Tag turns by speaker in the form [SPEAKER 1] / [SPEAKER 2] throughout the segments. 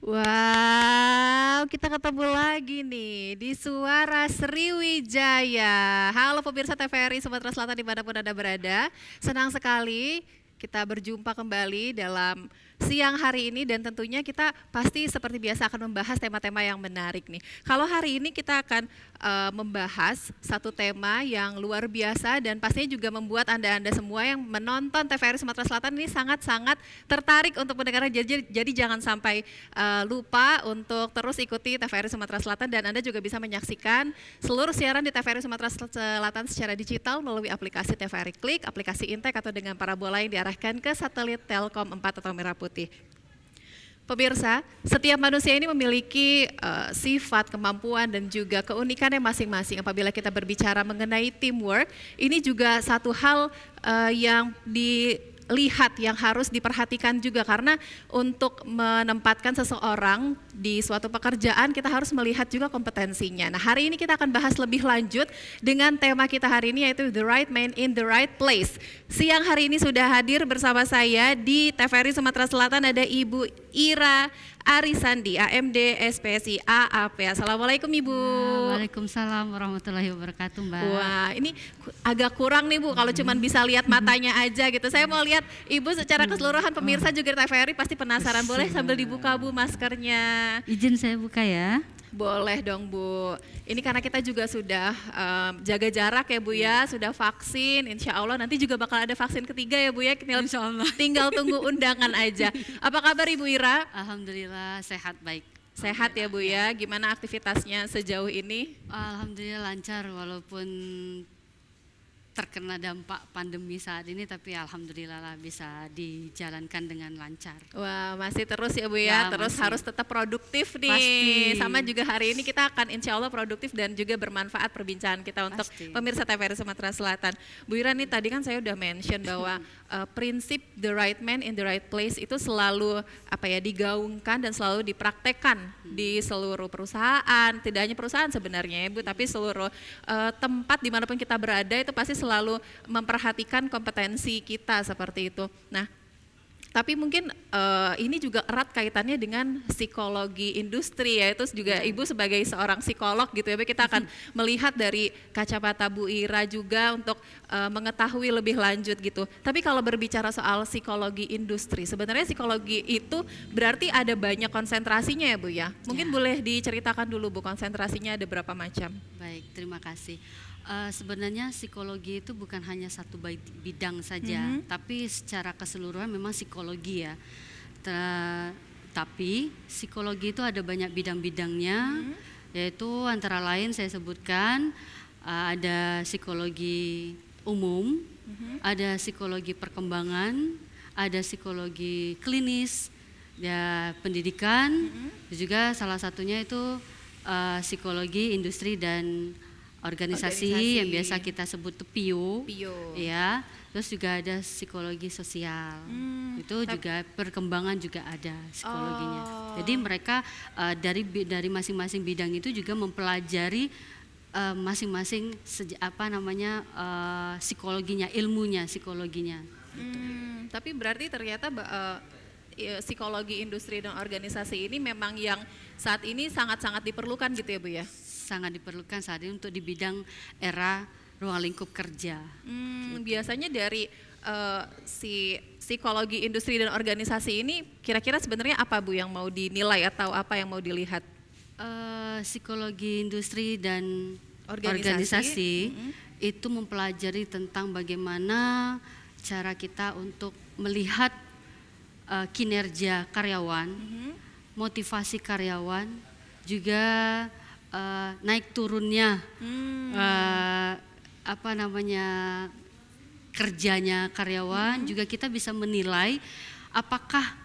[SPEAKER 1] Wow, kita ketemu lagi nih di Suara Sriwijaya. Halo pemirsa TVRI Sumatera Selatan dimanapun Anda berada. Senang sekali kita berjumpa kembali dalam siang hari ini dan tentunya kita pasti seperti biasa akan membahas tema-tema yang menarik nih. Kalau hari ini kita akan membahas satu tema yang luar biasa dan pastinya juga membuat Anda-Anda semua yang menonton TVRI Sumatera Selatan ini sangat-sangat tertarik untuk mendengarnya. Jadi jangan sampai lupa untuk terus ikuti TVRI Sumatera Selatan dan Anda juga bisa menyaksikan seluruh siaran di TVRI Sumatera Selatan secara digital melalui aplikasi TVRI Klik, aplikasi Intek atau dengan parabola yang diarahkan ke satelit Telkom 4 atau Merah Putih. Pemirsa, setiap manusia ini memiliki sifat, kemampuan, dan juga keunikannya masing-masing. Apabila kita berbicara mengenai teamwork, ini juga satu hal yang dilihat, yang harus diperhatikan juga. Karena untuk menempatkan seseorang di suatu pekerjaan, kita harus melihat juga kompetensinya. Nah, hari ini kita akan bahas lebih lanjut dengan tema kita hari ini, yaitu The Right Man in the Right Place. Siang hari ini sudah hadir bersama saya di TVRI Sumatera Selatan ada Ibu Ira Arisandi, AMD SPSI AAP. Assalamualaikum Ibu.
[SPEAKER 2] Waalaikumsalam warahmatullahi wabarakatuh, Mbak.
[SPEAKER 1] Wah, ini agak kurang nih Bu kalau cuman bisa lihat matanya aja gitu. Saya mau lihat Ibu secara keseluruhan, pemirsa juga TVRI pasti penasaran. Boleh sambil dibuka Bu maskernya.
[SPEAKER 2] Izin saya buka ya.
[SPEAKER 1] Boleh dong Bu. Ini karena kita juga sudah jaga jarak ya Bu ya, sudah vaksin. Insya Allah nanti juga bakal ada vaksin ketiga ya Bu ya.
[SPEAKER 2] Insya Allah.
[SPEAKER 1] Tinggal tunggu undangan aja. Apa kabar Ibu Ira?
[SPEAKER 2] Alhamdulillah sehat baik.
[SPEAKER 1] Sehat ya Bu ya. Gimana aktivitasnya sejauh ini?
[SPEAKER 2] Alhamdulillah lancar walaupun terkena dampak pandemi saat ini, tapi alhamdulillah lah bisa dijalankan dengan lancar.
[SPEAKER 1] Wah, masih terus ya Bu
[SPEAKER 2] Ya,
[SPEAKER 1] ya, terus
[SPEAKER 2] masih.
[SPEAKER 1] harus tetap produktif nih.
[SPEAKER 2] Pasti.
[SPEAKER 1] Sama juga hari ini kita akan insya Allah produktif dan juga bermanfaat perbincangan kita untuk
[SPEAKER 2] Pasti.
[SPEAKER 1] pemirsa TVRI Sumatera Selatan. Bu Ira nih tadi kan saya udah mention bahwa prinsip the right man in the right place itu selalu digaungkan dan selalu dipraktekkan di seluruh perusahaan. Tidak hanya perusahaan sebenarnya ya Bu, tapi seluruh tempat dimanapun kita berada itu pasti selalu memperhatikan kompetensi kita seperti itu. Nah, tapi mungkin ini juga erat kaitannya dengan psikologi industri ya, itu juga Ibu sebagai seorang psikolog gitu ya, kita akan melihat dari kacamata Bu Ira juga untuk mengetahui lebih lanjut gitu. Tapi kalau berbicara soal psikologi industri, sebenarnya psikologi itu berarti ada banyak konsentrasinya ya Bu ya? Mungkin
[SPEAKER 2] Ya.
[SPEAKER 1] boleh diceritakan dulu Bu, konsentrasinya ada berapa macam?
[SPEAKER 2] Baik, terima kasih. Sebenarnya psikologi itu bukan hanya satu bidang saja, tapi secara keseluruhan memang psikologi ya. Tapi psikologi itu ada banyak bidang-bidangnya, yaitu antara lain saya sebutkan ada psikologi umum, ada psikologi perkembangan, ada psikologi klinis, ya pendidikan, juga salah satunya itu psikologi industri dan organisasi yang biasa kita sebut tuh PIO. Ya, terus juga ada psikologi sosial, itu juga perkembangan juga ada psikologinya. Jadi mereka dari masing-masing bidang itu juga mempelajari masing-masing psikologinya, ilmunya psikologinya.
[SPEAKER 1] Tapi berarti ternyata psikologi industri dan organisasi ini memang yang saat ini sangat-sangat diperlukan gitu ya Bu ya?
[SPEAKER 2] Sangat diperlukan saat ini untuk di bidang era ruang lingkup kerja.
[SPEAKER 1] Biasanya dari si psikologi industri dan organisasi ini kira-kira sebenarnya apa Bu yang mau dinilai atau apa yang mau dilihat?
[SPEAKER 2] Psikologi industri dan organisasi itu mempelajari tentang bagaimana cara kita untuk melihat kinerja karyawan, motivasi karyawan, juga naik turunnya kerjanya karyawan, juga kita bisa menilai apakah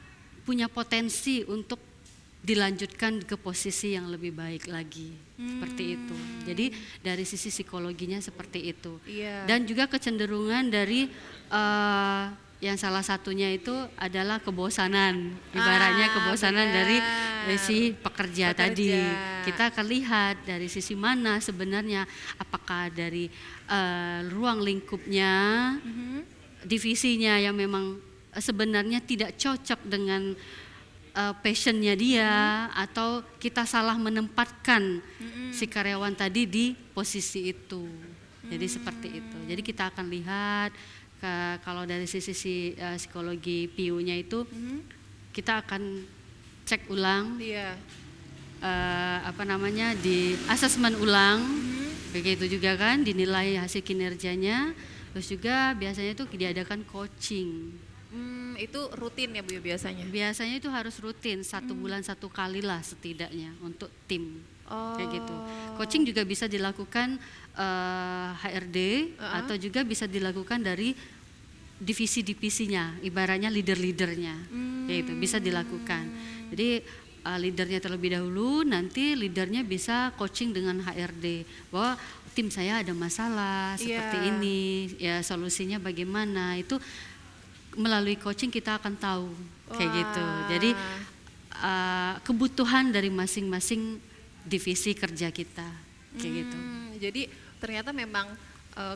[SPEAKER 2] punya potensi untuk dilanjutkan ke posisi yang lebih baik lagi, seperti itu. Jadi dari sisi psikologinya seperti itu. Dan juga kecenderungan dari yang salah satunya itu adalah kebosanan, ibaratnya kebosanan dari si pekerja tadi. Kita akan lihat dari sisi mana sebenarnya, apakah dari ruang lingkupnya, divisinya yang memang sebenarnya tidak cocok dengan passionnya dia atau kita salah menempatkan si karyawan tadi di posisi itu. Jadi seperti itu. Jadi kita akan lihat kalau dari sisi psikologi PU-nya itu kita akan cek ulang, di asesmen ulang, begitu juga kan, dinilai hasil kinerjanya. Terus juga biasanya itu diadakan coaching.
[SPEAKER 1] Itu rutin ya Bu ya biasanya?
[SPEAKER 2] Biasanya itu harus rutin, 1 bulan 1 kali lah setidaknya untuk tim. Kayak gitu. Coaching juga bisa dilakukan HRD atau juga bisa dilakukan dari divisi-divisinya, ibaratnya leader-leadernya, kayak gitu, bisa dilakukan. Jadi leadernya terlebih dahulu, nanti leadernya bisa coaching dengan HRD bahwa tim saya ada masalah seperti ini, ya solusinya bagaimana. Itu melalui coaching kita akan tahu kayak gitu. Jadi kebutuhan dari masing-masing divisi kerja kita kayak gitu.
[SPEAKER 1] Jadi ternyata memang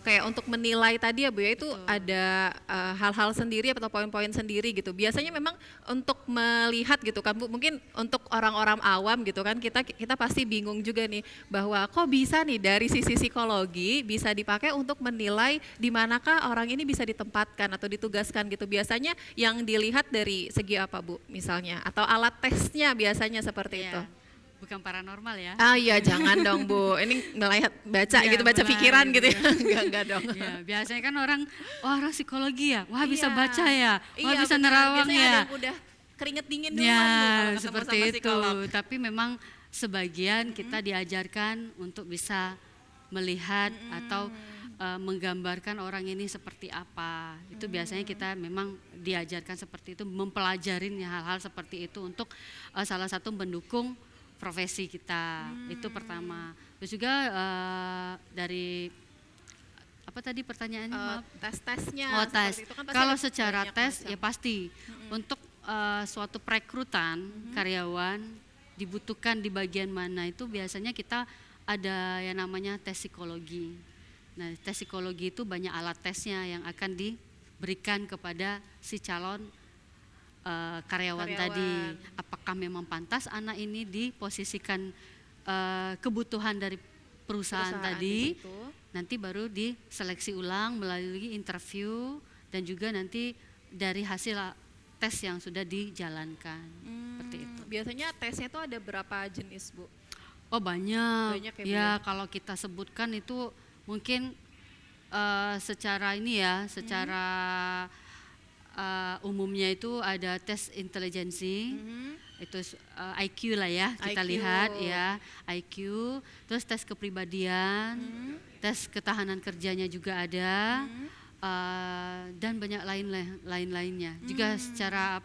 [SPEAKER 1] kayak untuk menilai tadi ya Bu ya, itu ada hal-hal sendiri atau poin-poin sendiri gitu. Biasanya memang untuk melihat gitu kan Bu, mungkin untuk orang-orang awam gitu kan, kita pasti bingung juga nih bahwa kok bisa nih dari sisi psikologi bisa dipakai untuk menilai di manakah orang ini bisa ditempatkan atau ditugaskan gitu. Biasanya yang dilihat dari segi apa Bu misalnya, atau alat tesnya biasanya seperti itu?
[SPEAKER 2] Bukan paranormal ya?
[SPEAKER 1] Iya jangan dong Bu, ini ngelihat baca
[SPEAKER 2] ya,
[SPEAKER 1] gitu, baca pikiran gitu ya. Enggak dong.
[SPEAKER 2] Ya, biasanya kan orang psikologi ya, bisa baca ya, bisa
[SPEAKER 1] bener.
[SPEAKER 2] nerawang
[SPEAKER 1] biasanya
[SPEAKER 2] ya.
[SPEAKER 1] ada yang udah keringet dingin duluan
[SPEAKER 2] Ya,
[SPEAKER 1] Bu, kalau
[SPEAKER 2] seperti
[SPEAKER 1] sama
[SPEAKER 2] itu.
[SPEAKER 1] psikolog.
[SPEAKER 2] Tapi memang sebagian kita diajarkan untuk bisa melihat atau menggambarkan orang ini seperti apa. Itu biasanya kita memang diajarkan seperti itu, mempelajarin hal-hal seperti itu untuk salah satu mendukung profesi kita. Itu pertama. Terus juga dari apa tadi pertanyaannya?
[SPEAKER 1] Tes-tesnya.
[SPEAKER 2] Tes.
[SPEAKER 1] Itu kan
[SPEAKER 2] kalau secara tes ya pasti untuk suatu perekrutan karyawan dibutuhkan di bagian mana, itu biasanya kita ada yang namanya tes psikologi. Nah, tes psikologi itu banyak alat tesnya yang akan diberikan kepada si calon karyawan tadi. Apakah memang pantas anak ini diposisikan kebutuhan dari perusahaan tadi, nanti baru diseleksi ulang melalui interview dan juga nanti dari hasil tes yang sudah dijalankan. Seperti itu.
[SPEAKER 1] Biasanya tesnya itu ada berapa jenis Bu?
[SPEAKER 2] Oh banyak
[SPEAKER 1] ya,
[SPEAKER 2] kalau kita sebutkan itu mungkin secara umumnya itu ada tes intelijensi, itu IQ lah ya, kita lihat ya, IQ, terus tes kepribadian, tes ketahanan kerjanya juga ada, dan banyak lainnya. Juga secara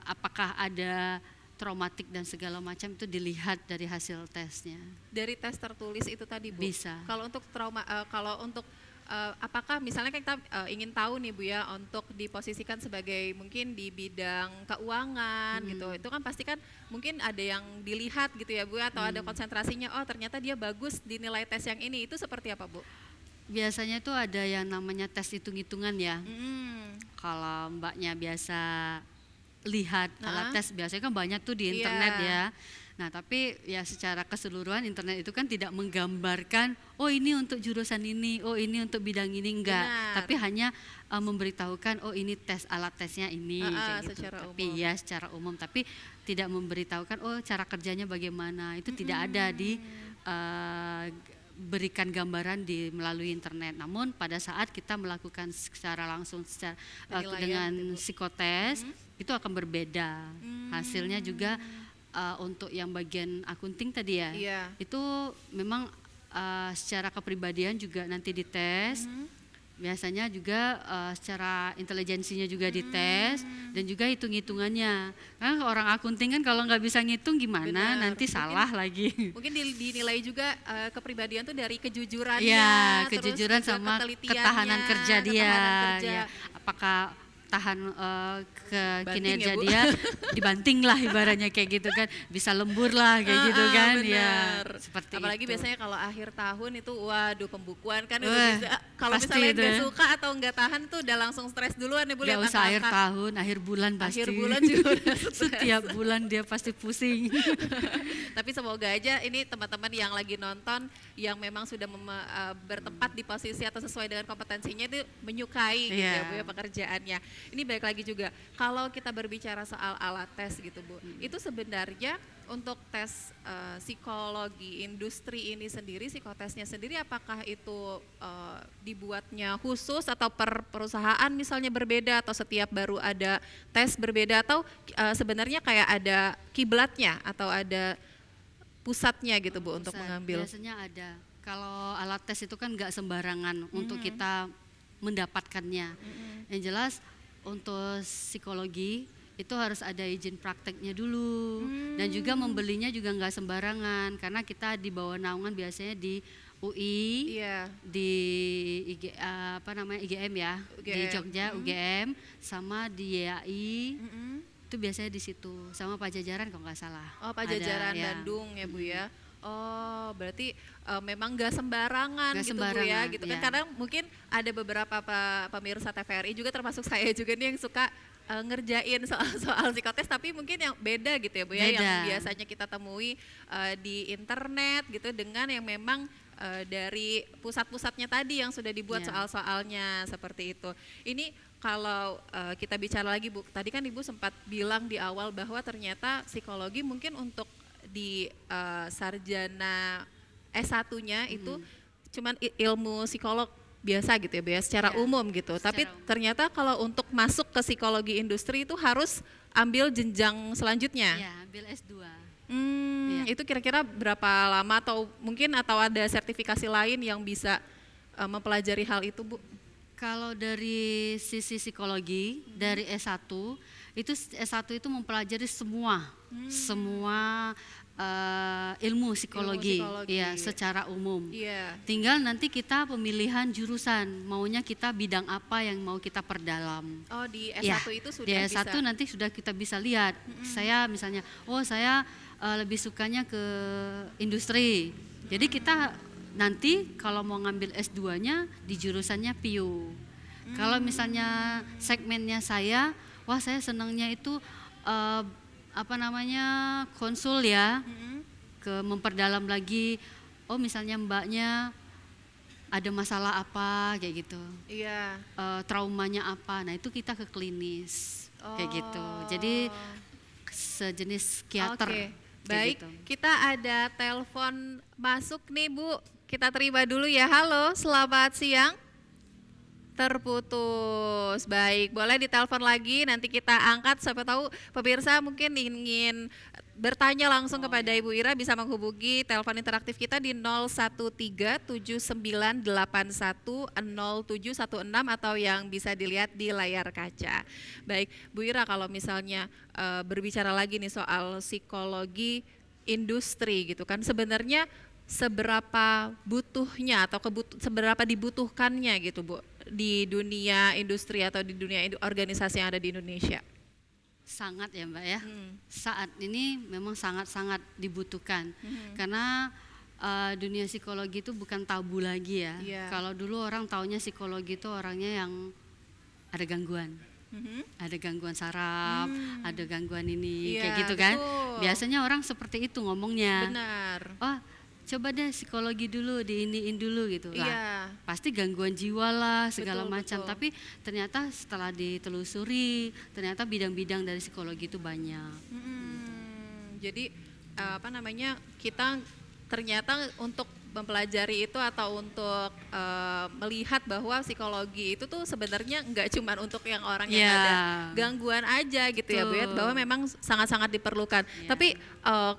[SPEAKER 2] apakah ada traumatik dan segala macam itu dilihat dari hasil tesnya.
[SPEAKER 1] Dari tes tertulis itu tadi Bu?
[SPEAKER 2] Bisa.
[SPEAKER 1] Kalau untuk apakah misalnya kita ingin tahu nih Bu ya, untuk diposisikan sebagai mungkin di bidang keuangan gitu, itu kan pasti kan mungkin ada yang dilihat gitu ya Bu, atau ada konsentrasinya, oh ternyata dia bagus di nilai tes yang ini, itu seperti apa Bu?
[SPEAKER 2] Biasanya tuh ada yang namanya tes hitung-hitungan ya. Kalau mbaknya biasa lihat alat tes, biasanya kan banyak tuh di internet ya. Nah tapi ya secara keseluruhan internet itu kan tidak menggambarkan oh ini untuk jurusan ini, oh ini untuk bidang ini, enggak. Tapi hanya memberitahukan oh ini tes, alat tesnya ini kayak gitu. Tapi umum. Ya secara umum, tapi tidak memberitahukan oh cara kerjanya bagaimana. Itu tidak ada di berikan gambaran melalui internet. Namun pada saat kita melakukan secara langsung dengan psikotes, itu akan berbeda. Hasilnya juga untuk yang bagian akunting tadi ya, itu memang secara kepribadian juga nanti dites. Biasanya juga secara intelijensinya juga dites, dan juga hitung-hitungannya. Karena orang akunting kan kalau nggak bisa ngitung gimana, nanti salah lagi.
[SPEAKER 1] Mungkin dinilai juga kepribadian tuh dari kejujurannya,
[SPEAKER 2] ya, kejujuran sama ketahanan kerja dia.
[SPEAKER 1] Ketahanan kerja.
[SPEAKER 2] Ya, apakah tahan ke
[SPEAKER 1] Banting
[SPEAKER 2] kinerja
[SPEAKER 1] ya, Bu?
[SPEAKER 2] dia dibanting lah ibaratnya kayak gitu kan, bisa lembur lah kayak gitu kan, ya
[SPEAKER 1] bener.
[SPEAKER 2] seperti
[SPEAKER 1] Apalagi
[SPEAKER 2] itu.
[SPEAKER 1] biasanya kalau akhir tahun itu waduh pembukuan kan udah
[SPEAKER 2] Wah,
[SPEAKER 1] bisa, kalau
[SPEAKER 2] pasti
[SPEAKER 1] misalnya
[SPEAKER 2] itu
[SPEAKER 1] nggak
[SPEAKER 2] ya.
[SPEAKER 1] suka atau nggak tahan tuh udah langsung stres duluan ya Bu,
[SPEAKER 2] Gak
[SPEAKER 1] lihat
[SPEAKER 2] usah akhir
[SPEAKER 1] angka-angka.
[SPEAKER 2] tahun, akhir bulan pasti.
[SPEAKER 1] Akhir bulan juga udah stres.
[SPEAKER 2] Setiap bulan dia pasti pusing.
[SPEAKER 1] Tapi semoga aja ini teman-teman yang lagi nonton yang memang sudah bertempat di posisi atau sesuai dengan kompetensinya itu menyukai gitu ya
[SPEAKER 2] Iya.
[SPEAKER 1] Bu ya pekerjaannya. Ini balik lagi juga kalau kita berbicara soal alat tes gitu Bu, itu sebenarnya untuk tes psikologi industri ini sendiri, psikotesnya sendiri apakah itu dibuatnya khusus atau per perusahaan misalnya berbeda atau setiap baru ada tes berbeda atau sebenarnya kayak ada kiblatnya atau ada pusatnya gitu Bu untuk
[SPEAKER 2] Pusat,
[SPEAKER 1] mengambil.
[SPEAKER 2] biasanya ada. Kalau alat tes itu kan nggak sembarangan untuk kita mendapatkannya. Yang jelas untuk psikologi itu harus ada izin prakteknya dulu, dan juga membelinya juga nggak sembarangan karena kita di bawah naungan biasanya di UI,
[SPEAKER 1] Iya.
[SPEAKER 2] di IGM ya, di
[SPEAKER 1] UGM.
[SPEAKER 2] Jogja UGM, sama di YAI.
[SPEAKER 1] Mm-mm.
[SPEAKER 2] Itu biasanya di situ, sama Pajajaran kalau nggak salah.
[SPEAKER 1] Oh
[SPEAKER 2] Ada,
[SPEAKER 1] Pajajaran
[SPEAKER 2] ya.
[SPEAKER 1] Bandung ya Bu ya. Oh berarti memang nggak sembarangan
[SPEAKER 2] Nggak
[SPEAKER 1] gitu Bu ya
[SPEAKER 2] sembarangan,
[SPEAKER 1] gitu kan.
[SPEAKER 2] ya.
[SPEAKER 1] Kadang mungkin ada beberapa pemirsa TVRI juga termasuk saya juga nih yang suka ngerjain soal-soal psikotes tapi mungkin yang beda gitu ya Bu ya. Yang
[SPEAKER 2] Beda.
[SPEAKER 1] biasanya kita temui di internet gitu dengan yang memang dari pusat-pusatnya tadi yang sudah dibuat
[SPEAKER 2] Ya.
[SPEAKER 1] soal-soalnya seperti itu. Ini kalau kita bicara lagi Bu, tadi kan Ibu sempat bilang di awal bahwa ternyata psikologi mungkin untuk di sarjana S1-nya itu cuman ilmu psikolog biasa gitu ya Bu ya, secara
[SPEAKER 2] Ya,
[SPEAKER 1] umum gitu. Tapi
[SPEAKER 2] secara umum.
[SPEAKER 1] ternyata kalau untuk masuk ke psikologi industri itu harus ambil jenjang selanjutnya.
[SPEAKER 2] Ya, ambil S2.
[SPEAKER 1] Itu kira-kira berapa lama atau mungkin atau ada sertifikasi lain yang bisa mempelajari hal itu Bu?
[SPEAKER 2] Kalau dari sisi psikologi, dari S1, itu S1 itu mempelajari semua ilmu psikologi,
[SPEAKER 1] psikologi.
[SPEAKER 2] ya secara umum.
[SPEAKER 1] Iya.
[SPEAKER 2] Tinggal nanti kita pemilihan jurusan, maunya kita bidang apa yang mau kita perdalam.
[SPEAKER 1] Oh di S1
[SPEAKER 2] Ya,
[SPEAKER 1] itu sudah
[SPEAKER 2] di S1
[SPEAKER 1] bisa.
[SPEAKER 2] nanti sudah kita bisa lihat. Saya misalnya, saya lebih sukanya ke industri. Jadi kita nanti kalau mau ngambil S2-nya di jurusannya PIU. Kalau misalnya segmennya saya, saya senangnya itu konsul ya, ke memperdalam lagi. Oh misalnya mbaknya ada masalah apa kayak gitu.
[SPEAKER 1] Iya.
[SPEAKER 2] Traumanya apa, nah itu kita ke klinis kayak gitu. Jadi sejenis psikiater.
[SPEAKER 1] Oke,
[SPEAKER 2] kayak
[SPEAKER 1] baik.
[SPEAKER 2] gitu.
[SPEAKER 1] Kita ada telepon masuk nih Bu. Kita terima dulu ya. Halo, selamat siang. Terputus. Baik, boleh ditelepon lagi. Nanti kita angkat. Siapa tahu pemirsa mungkin ingin bertanya langsung kepada Ibu Ira bisa menghubungi telepon interaktif kita di 01379810716 atau yang bisa dilihat di layar kaca. Baik, Bu Ira kalau misalnya berbicara lagi nih soal psikologi industri gitu kan sebenarnya seberapa butuhnya atau seberapa dibutuhkannya gitu Bu di dunia industri atau di dunia organisasi yang ada di Indonesia?
[SPEAKER 2] Sangat ya Mbak ya. Saat ini memang sangat-sangat dibutuhkan karena dunia psikologi itu bukan tabu lagi ya.
[SPEAKER 1] Iya.
[SPEAKER 2] Kalau dulu orang taunya psikologi itu orangnya yang ada gangguan. Ada gangguan saraf, ada gangguan ini,
[SPEAKER 1] Iya,
[SPEAKER 2] kayak gitu kan.
[SPEAKER 1] betul.
[SPEAKER 2] Biasanya orang seperti itu ngomongnya.
[SPEAKER 1] Benar.
[SPEAKER 2] Oh, coba deh psikologi dulu, diiniin dulu gitu lah.
[SPEAKER 1] Iya.
[SPEAKER 2] Pasti gangguan jiwa lah, segala
[SPEAKER 1] Betul,
[SPEAKER 2] macam.
[SPEAKER 1] betul.
[SPEAKER 2] Tapi ternyata setelah ditelusuri, ternyata bidang-bidang dari psikologi itu banyak.
[SPEAKER 1] Jadi kita ternyata untuk mempelajari itu atau untuk melihat bahwa psikologi itu tuh sebenarnya nggak cuma untuk yang orang yang
[SPEAKER 2] Ya.
[SPEAKER 1] ada gangguan aja gitu ya Bu ya,
[SPEAKER 2] Betul.
[SPEAKER 1] bahwa memang sangat-sangat diperlukan.
[SPEAKER 2] Ya.
[SPEAKER 1] Tapi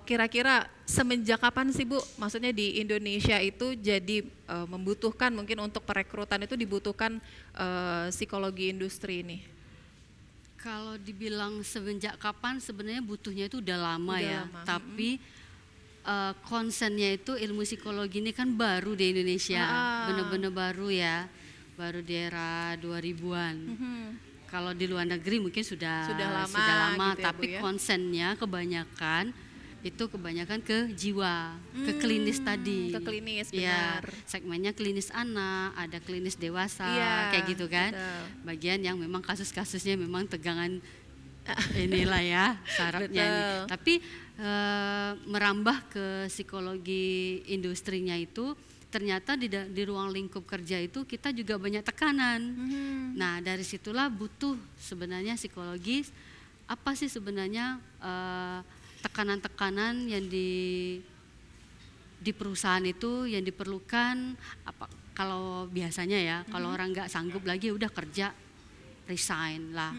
[SPEAKER 1] kira-kira semenjak kapan sih Bu, maksudnya di Indonesia itu jadi membutuhkan mungkin untuk perekrutan itu dibutuhkan psikologi industri ini?
[SPEAKER 2] Kalau dibilang semenjak kapan, sebenarnya butuhnya itu udah lama
[SPEAKER 1] Udah
[SPEAKER 2] ya.
[SPEAKER 1] lama.
[SPEAKER 2] Tapi konsennya itu ilmu psikologi ini kan baru di Indonesia, bener-bener baru ya, baru di era 2000-an. Kalau di luar negeri mungkin sudah
[SPEAKER 1] lama gitu ya,
[SPEAKER 2] tapi
[SPEAKER 1] Bu, ya?
[SPEAKER 2] konsennya kebanyakan ke jiwa, ke klinis tadi.
[SPEAKER 1] Ke klinis,
[SPEAKER 2] Ya,
[SPEAKER 1] benar.
[SPEAKER 2] segmennya klinis anak, ada klinis dewasa,
[SPEAKER 1] Iya,
[SPEAKER 2] kayak gitu kan.
[SPEAKER 1] betul.
[SPEAKER 2] Bagian yang memang kasus-kasusnya memang tegangan inilah ya syaratnya ini.
[SPEAKER 1] Betul.
[SPEAKER 2] Tapi merambah ke psikologi industrinya itu ternyata di ruang lingkup kerja itu kita juga banyak tekanan. Nah, dari situlah butuh sebenarnya psikologis apa sih sebenarnya tekanan-tekanan yang di perusahaan itu yang diperlukan apa kalau biasanya ya kalau orang nggak sanggup lagi udah kerja resign lah,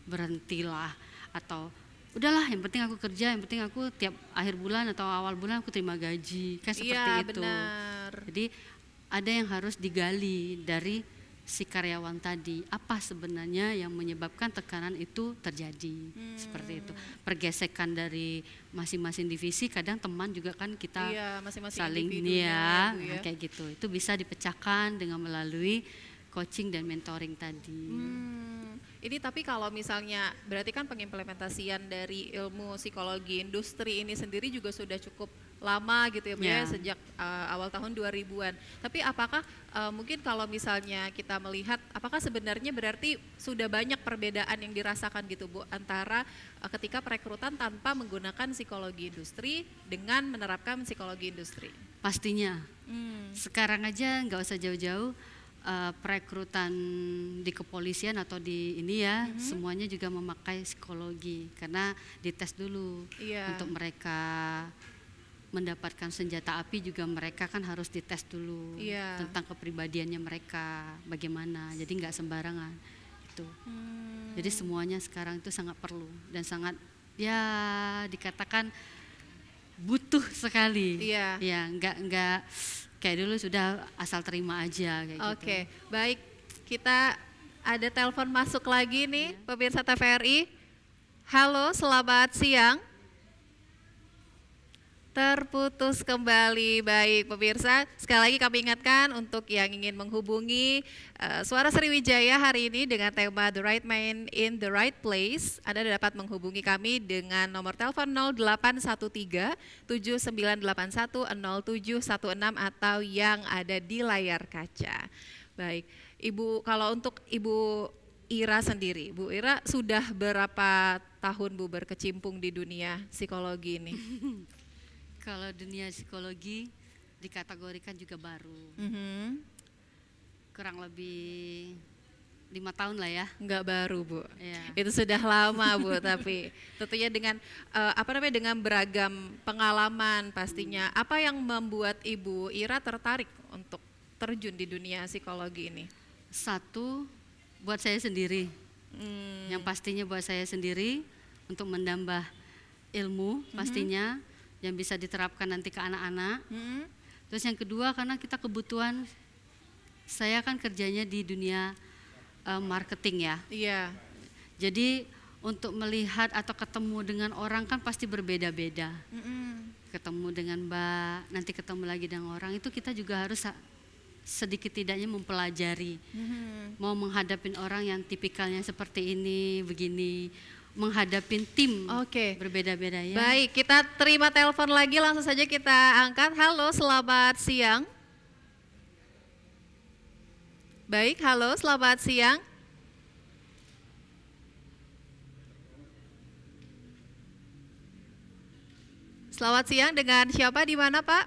[SPEAKER 2] berhentilah atau udahlah yang penting aku kerja, yang penting aku tiap akhir bulan atau awal bulan aku terima gaji, kan seperti
[SPEAKER 1] Iya,
[SPEAKER 2] itu.
[SPEAKER 1] benar.
[SPEAKER 2] Jadi ada yang harus digali dari si karyawan tadi, apa sebenarnya yang menyebabkan tekanan itu terjadi, seperti itu. Pergesekan dari masing-masing divisi, kadang teman juga kan kita
[SPEAKER 1] Iya, masing-masing
[SPEAKER 2] saling
[SPEAKER 1] individunya
[SPEAKER 2] ya,
[SPEAKER 1] Bu, ya.
[SPEAKER 2] nah, kayak gitu. Itu bisa dipecahkan dengan melalui coaching dan mentoring tadi.
[SPEAKER 1] Ini tapi kalau misalnya berarti kan pengimplementasian dari ilmu psikologi industri ini sendiri juga sudah cukup lama gitu ya Bu ya,
[SPEAKER 2] Ya.
[SPEAKER 1] sejak awal tahun 2000-an. Tapi apakah mungkin kalau misalnya kita melihat apakah sebenarnya berarti sudah banyak perbedaan yang dirasakan gitu Bu antara ketika perekrutan tanpa menggunakan psikologi industri dengan menerapkan psikologi industri?
[SPEAKER 2] Pastinya. Sekarang aja nggak usah jauh-jauh perekrutan di kepolisian atau di ini ya semuanya juga memakai psikologi karena dites dulu
[SPEAKER 1] Iya.
[SPEAKER 2] untuk mereka mendapatkan senjata api juga mereka kan harus dites dulu
[SPEAKER 1] Iya.
[SPEAKER 2] tentang kepribadiannya mereka bagaimana jadi nggak sembarangan itu jadi semuanya sekarang itu sangat perlu dan sangat ya dikatakan butuh sekali
[SPEAKER 1] Iya.
[SPEAKER 2] ya nggak kayak dulu sudah asal terima aja kayak gitu.
[SPEAKER 1] Oke, baik. Kita ada telepon masuk lagi nih, pemirsa TVRI. Halo, selamat siang. Terputus kembali. Baik, pemirsa. Sekali lagi kami ingatkan untuk yang ingin menghubungi Suara Sriwijaya hari ini dengan tema The Right Man in the Right Place. Anda dapat menghubungi kami dengan nomor telepon 0813 7981 0716 atau yang ada di layar kaca. Baik, Ibu, kalau untuk Ibu Ira sendiri, Bu Ira sudah berapa tahun Bu berkecimpung di dunia psikologi ini?
[SPEAKER 2] Kalau dunia psikologi dikategorikan juga baru, kurang lebih 5 tahun lah ya.
[SPEAKER 1] Enggak baru Bu,
[SPEAKER 2] Iya.
[SPEAKER 1] itu sudah lama Bu, tapi tentunya dengan dengan beragam pengalaman pastinya. Apa yang membuat Ibu Ira tertarik untuk terjun di dunia psikologi ini?
[SPEAKER 2] Satu buat saya sendiri, yang pastinya buat saya sendiri untuk menambah ilmu pastinya yang bisa diterapkan nanti ke anak-anak. Terus yang kedua karena kita kebutuhan, saya kan kerjanya di dunia marketing ya.
[SPEAKER 1] Iya.
[SPEAKER 2] Jadi untuk melihat atau ketemu dengan orang kan pasti berbeda-beda. Ketemu dengan Mbak, nanti ketemu lagi dengan orang itu kita juga harus sedikit tidaknya mempelajari. Mau menghadapin orang yang tipikalnya seperti ini, begini, menghadapin tim
[SPEAKER 1] Oke.
[SPEAKER 2] berbeda-beda ya.
[SPEAKER 1] Baik, kita terima telepon lagi, langsung saja kita angkat. Halo, selamat siang. Baik, halo, selamat siang. Selamat siang, dengan siapa di mana Pak?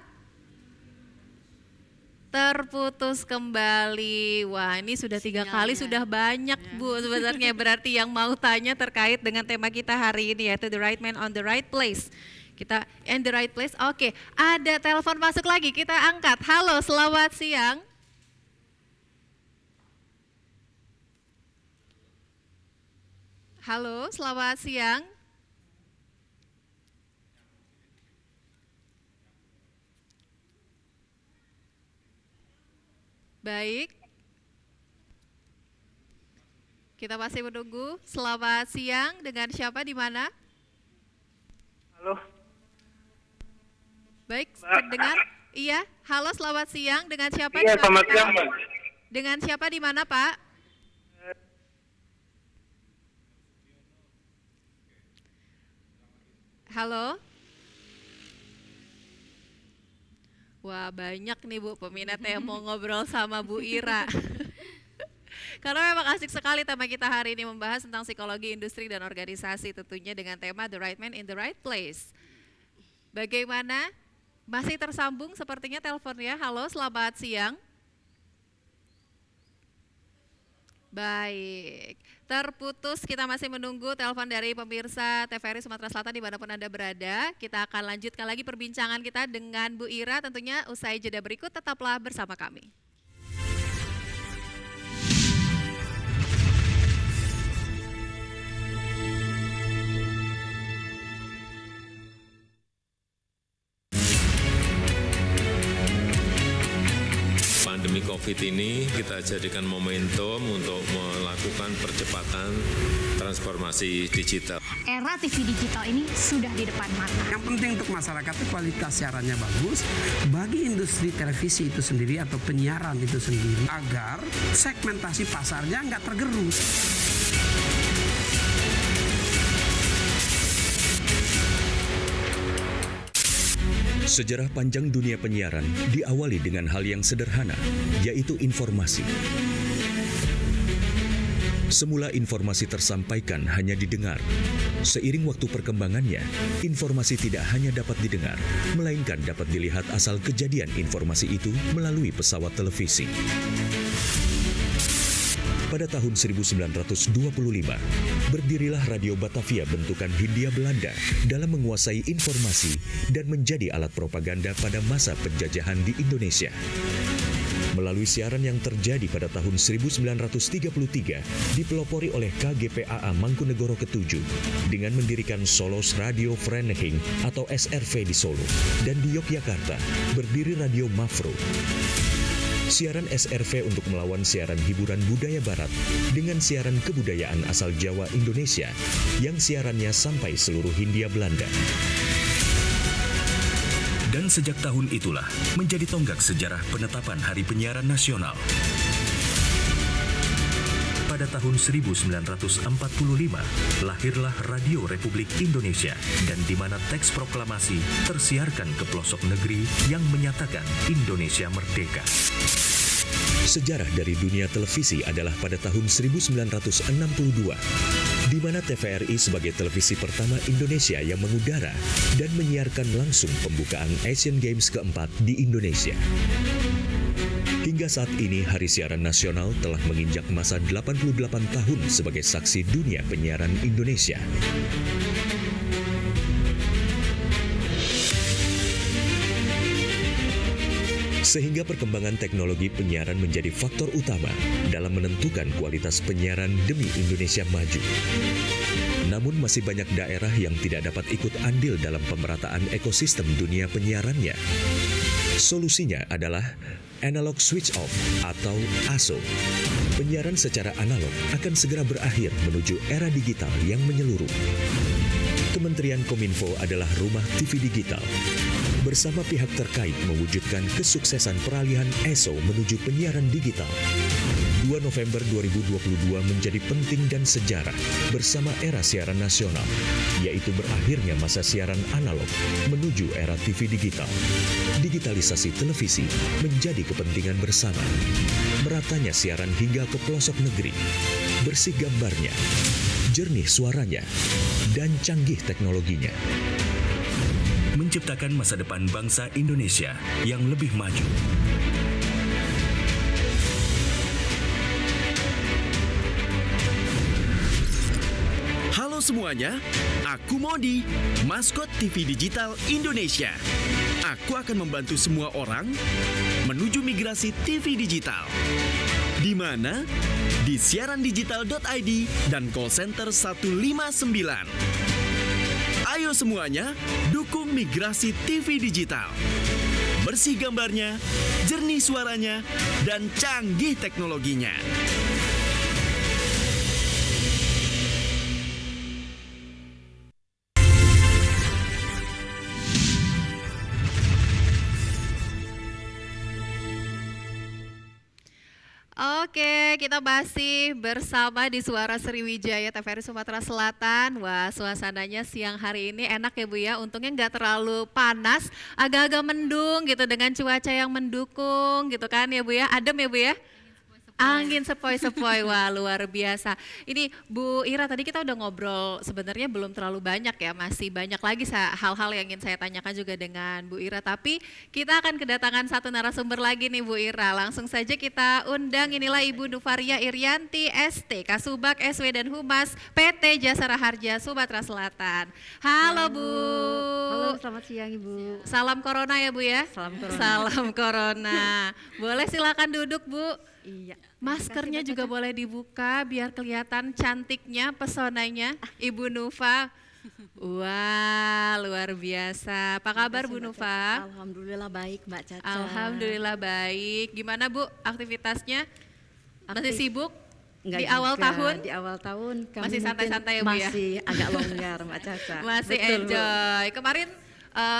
[SPEAKER 1] Terputus kembali. Wah, ini sudah 3 kali,
[SPEAKER 2] Sinyalnya.
[SPEAKER 1] sudah banyak Bu sebenarnya. Berarti yang mau tanya terkait dengan tema kita hari ini yaitu The Right Man on the Right Place. Kita in the right place. Oke, ada telepon masuk lagi, kita angkat. Halo, selamat siang. Halo, selamat siang. Baik. Kita masih menunggu. Selamat siang, dengan siapa di mana?
[SPEAKER 3] Halo,
[SPEAKER 1] Baik,
[SPEAKER 3] Mbak.
[SPEAKER 1] terdengar? Iya. Halo, selamat siang. Dengan siapa
[SPEAKER 3] iya
[SPEAKER 1] di mana?
[SPEAKER 3] selamat
[SPEAKER 1] Pak?
[SPEAKER 3] siang Mbak.
[SPEAKER 1] Dengan siapa di mana, Pak? Halo? Wah, banyak nih Bu peminat yang mau ngobrol sama Bu Ira. Karena memang asik sekali tema kita hari ini membahas tentang psikologi industri dan organisasi, tentunya dengan tema The Right Man in the Right Place. Bagaimana? Masih tersambung sepertinya teleponnya. Halo, selamat siang. Baik, terputus, kita masih menunggu telepon dari pemirsa TVRI Sumatera Selatan dimanapun Anda berada. Kita akan lanjutkan lagi perbincangan kita dengan Bu Ira tentunya usai jeda berikut, tetaplah bersama kami.
[SPEAKER 4] Pandemi COVID ini kita jadikan momentum untuk melakukan percepatan transformasi digital.
[SPEAKER 5] Era TV digital ini sudah di depan mata.
[SPEAKER 6] Yang penting untuk masyarakat itu kualitas siarannya bagus. Bagi industri televisi itu sendiri atau penyiaran itu sendiri, agar segmentasi pasarnya nggak tergerus.
[SPEAKER 7] Sejarah panjang dunia penyiaran diawali dengan hal yang sederhana, yaitu informasi. Semula informasi tersampaikan hanya didengar. Seiring waktu perkembangannya, informasi tidak hanya dapat didengar, melainkan dapat dilihat asal kejadian informasi itu melalui pesawat televisi. Pada tahun 1925, berdirilah Radio Batavia bentukan Hindia Belanda dalam menguasai informasi dan menjadi alat propaganda pada masa penjajahan di Indonesia. Melalui siaran yang terjadi pada tahun 1933, dipelopori oleh KGPAA Mangkunegoro ke-7 dengan mendirikan Solos Radio Vereniging atau SRV di Solo, dan di Yogyakarta berdiri Radio Mafro. Siaran SRV untuk melawan siaran hiburan budaya barat dengan siaran kebudayaan asal Jawa Indonesia yang siarannya sampai seluruh Hindia Belanda. Dan sejak tahun itulah menjadi tonggak sejarah penetapan Hari Penyiaran Nasional. Pada tahun 1945, lahirlah Radio Republik Indonesia, dan di mana teks proklamasi tersiarkan ke pelosok negeri yang menyatakan Indonesia merdeka. Sejarah dari dunia televisi adalah pada tahun 1962, di mana TVRI sebagai televisi pertama Indonesia yang mengudara dan menyiarkan langsung pembukaan Asian Games keempat di Indonesia. Hingga saat ini, Hari Siaran Nasional telah menginjak masa 88 tahun sebagai saksi dunia penyiaran Indonesia. Sehingga perkembangan teknologi penyiaran menjadi faktor utama dalam menentukan kualitas penyiaran demi Indonesia maju. Namun masih banyak daerah yang tidak dapat ikut andil dalam pemerataan ekosistem dunia penyiarannya. Solusinya adalah analog switch off atau ASO. Penyiaran secara analog akan segera berakhir menuju era digital yang menyeluruh. Kementerian Kominfo adalah rumah TV digital. Bersama pihak terkait mewujudkan kesuksesan peralihan ESO menuju penyiaran digital. 2 November 2022 menjadi penting dan sejarah bersama era siaran nasional, yaitu berakhirnya masa siaran analog menuju era TV digital. Digitalisasi televisi menjadi kepentingan bersama. Meratanya siaran hingga ke pelosok negeri. Bersih gambarnya, jernih suaranya, dan canggih teknologinya. Menciptakan masa depan bangsa Indonesia yang lebih maju.
[SPEAKER 8] Halo semuanya, aku Modi, maskot TV Digital Indonesia. Aku akan membantu semua orang menuju migrasi TV digital. Di mana? Di siarandigital.id dan call center 159. Ayo semuanya, dukung migrasi TV digital. Bersih gambarnya, jernih suaranya, dan canggih teknologinya.
[SPEAKER 1] Oke, kita masih bersama di Suara Sriwijaya TVRI Sumatera Selatan. Wah, suasananya siang hari ini enak ya Bu ya. Untungnya nggak terlalu panas, agak-agak mendung gitu dengan cuaca yang mendukung gitu kan ya Bu ya. Adem ya Bu ya. Angin sepoi-sepoi, wah luar biasa. Ini Bu Ira, tadi kita udah ngobrol sebenarnya belum terlalu banyak ya, masih banyak lagi hal-hal yang ingin saya tanyakan juga dengan Bu Ira. Tapi kita akan kedatangan satu narasumber lagi nih Bu Ira. Langsung saja kita undang, inilah Ibu Nufaria Irianti ST, Kasubag SW dan Humas PT Jasara Harja Sumatera Selatan. Halo Bu.
[SPEAKER 9] Halo, selamat siang Ibu.
[SPEAKER 1] Salam Corona ya Bu ya?
[SPEAKER 9] Salam Corona.
[SPEAKER 1] Salam Corona. Boleh silakan duduk Bu.
[SPEAKER 9] Iya.
[SPEAKER 1] Maskernya juga boleh dibuka biar kelihatan cantiknya, pesonanya Ibu Nufa. Wah, luar biasa. Apa kabar Bu Nufa?
[SPEAKER 9] Alhamdulillah baik Mbak Caca.
[SPEAKER 1] Alhamdulillah baik. Gimana Bu aktivitasnya? Masih sibuk?
[SPEAKER 9] Enggak
[SPEAKER 1] Di awal
[SPEAKER 9] juga.
[SPEAKER 1] tahun?
[SPEAKER 9] Di awal tahun kami
[SPEAKER 1] Masih santai-santai ya Bu ya?
[SPEAKER 9] Masih agak longgar Mbak Caca.
[SPEAKER 1] Masih
[SPEAKER 9] Betul, Bu.
[SPEAKER 1] enjoy. Kemarin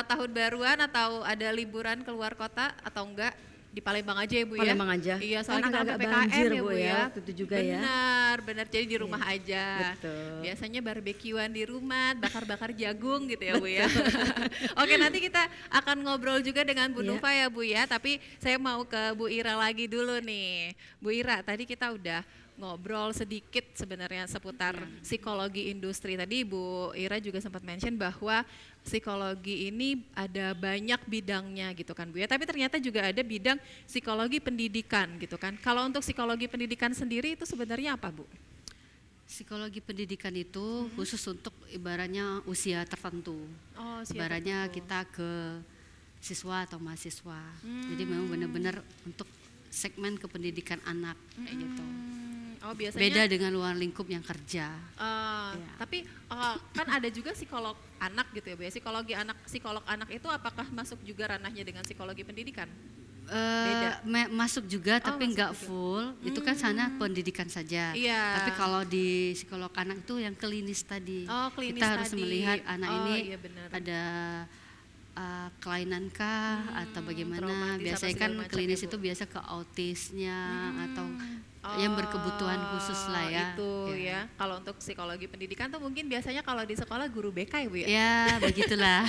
[SPEAKER 1] tahun baruan atau ada liburan keluar kota atau enggak? Di Palembang aja ya Bu ya?
[SPEAKER 9] Palembang aja.
[SPEAKER 1] Iya,
[SPEAKER 9] Kan
[SPEAKER 1] soalnya kita
[SPEAKER 9] agak-agak
[SPEAKER 1] PPKM
[SPEAKER 9] banjir,
[SPEAKER 1] ya
[SPEAKER 9] Bu,
[SPEAKER 1] Bu
[SPEAKER 9] ya,
[SPEAKER 1] ya.
[SPEAKER 9] waktu itu juga ya.
[SPEAKER 1] Benar, jadi di rumah aja.
[SPEAKER 9] Betul.
[SPEAKER 1] Biasanya barbekyuan di rumah, bakar-bakar jagung gitu ya Bu ya. Oke, nanti kita akan ngobrol juga dengan Bu
[SPEAKER 9] Iya.
[SPEAKER 1] Nufa ya Bu ya, tapi saya mau ke Bu Ira lagi dulu nih. Bu Ira, tadi kita udah ngobrol sedikit sebenarnya seputar psikologi industri. Tadi Bu Ira juga sempat mention bahwa psikologi ini ada banyak bidangnya gitu kan Bu ya. Tapi ternyata juga ada bidang psikologi pendidikan gitu kan. Kalau untuk psikologi pendidikan sendiri itu sebenarnya apa Bu?
[SPEAKER 2] Psikologi pendidikan itu khusus untuk ibaratnya usia tertentu.
[SPEAKER 1] Oh,
[SPEAKER 2] Ibaratnya kita ke siswa atau mahasiswa. Jadi memang benar-benar untuk segmen kependidikan anak kayak gitu.
[SPEAKER 1] Oh, biasanya
[SPEAKER 2] Beda dengan luar lingkup yang kerja.
[SPEAKER 1] Tapi kan ada juga psikolog anak gitu ya Bu ya. Psikolog anak itu apakah masuk juga ranahnya dengan psikologi pendidikan? Beda.
[SPEAKER 2] Masuk juga tapi
[SPEAKER 1] masuk
[SPEAKER 2] nggak
[SPEAKER 1] juga.
[SPEAKER 2] full. Itu kan sana pendidikan saja.
[SPEAKER 1] Iya.
[SPEAKER 2] Tapi kalau di psikolog anak itu yang klinis tadi.
[SPEAKER 1] Oh, klinis
[SPEAKER 2] kita harus
[SPEAKER 1] tadi.
[SPEAKER 2] melihat anak
[SPEAKER 1] Oh,
[SPEAKER 2] ini
[SPEAKER 1] iya benar.
[SPEAKER 2] ada kelainankah atau bagaimana.
[SPEAKER 1] traumatis
[SPEAKER 2] Biasanya
[SPEAKER 1] apa
[SPEAKER 2] kan
[SPEAKER 1] segala macam
[SPEAKER 2] klinis
[SPEAKER 1] ya, Bu?
[SPEAKER 2] itu biasa ke autisnya atau yang berkebutuhan khusus lah ya.
[SPEAKER 1] Itu ya. Kalau untuk psikologi pendidikan tuh mungkin biasanya kalau di sekolah guru BK ya Bu ya?
[SPEAKER 2] Ya begitulah.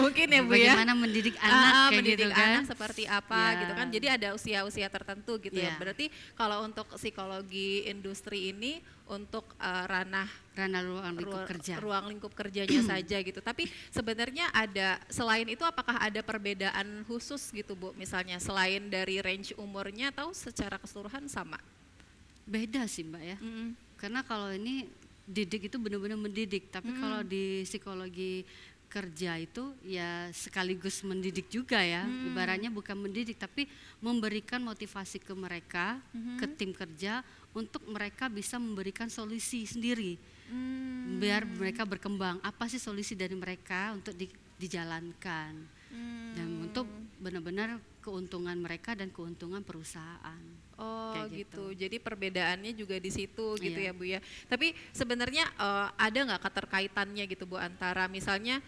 [SPEAKER 1] Mungkin ya Bu ya.
[SPEAKER 2] Bagaimana mendidik anak kayak
[SPEAKER 1] mendidik
[SPEAKER 2] gitu kan.
[SPEAKER 1] anak seperti apa
[SPEAKER 2] Ya.
[SPEAKER 1] gitu kan. Jadi ada usia-usia tertentu gitu ya.
[SPEAKER 2] Ya.
[SPEAKER 1] Berarti kalau untuk psikologi industri ini untuk ranah
[SPEAKER 2] Ruang lingkup kerja.
[SPEAKER 1] ruang lingkup kerjanya saja gitu. Tapi sebenarnya ada selain itu apakah ada perbedaan khusus gitu Bu? Misalnya selain dari range umurnya atau secara keseluruhan sama?
[SPEAKER 2] Beda sih Mbak ya. Karena kalau ini didik itu benar-benar mendidik, tapi kalau di psikologi kerja itu ya sekaligus mendidik juga ya. Ibaratnya bukan mendidik tapi memberikan motivasi ke mereka, ke tim kerja untuk mereka bisa memberikan solusi sendiri. Biar mereka berkembang. Apa sih solusi dari mereka untuk dijalankan. Dan untuk benar-benar keuntungan mereka dan keuntungan perusahaan.
[SPEAKER 1] Oh
[SPEAKER 2] Kayak
[SPEAKER 1] gitu. Jadi perbedaannya juga di situ gitu
[SPEAKER 2] Iya.
[SPEAKER 1] ya Bu ya. Tapi sebenarnya ada nggak keterkaitannya gitu Bu antara misalnya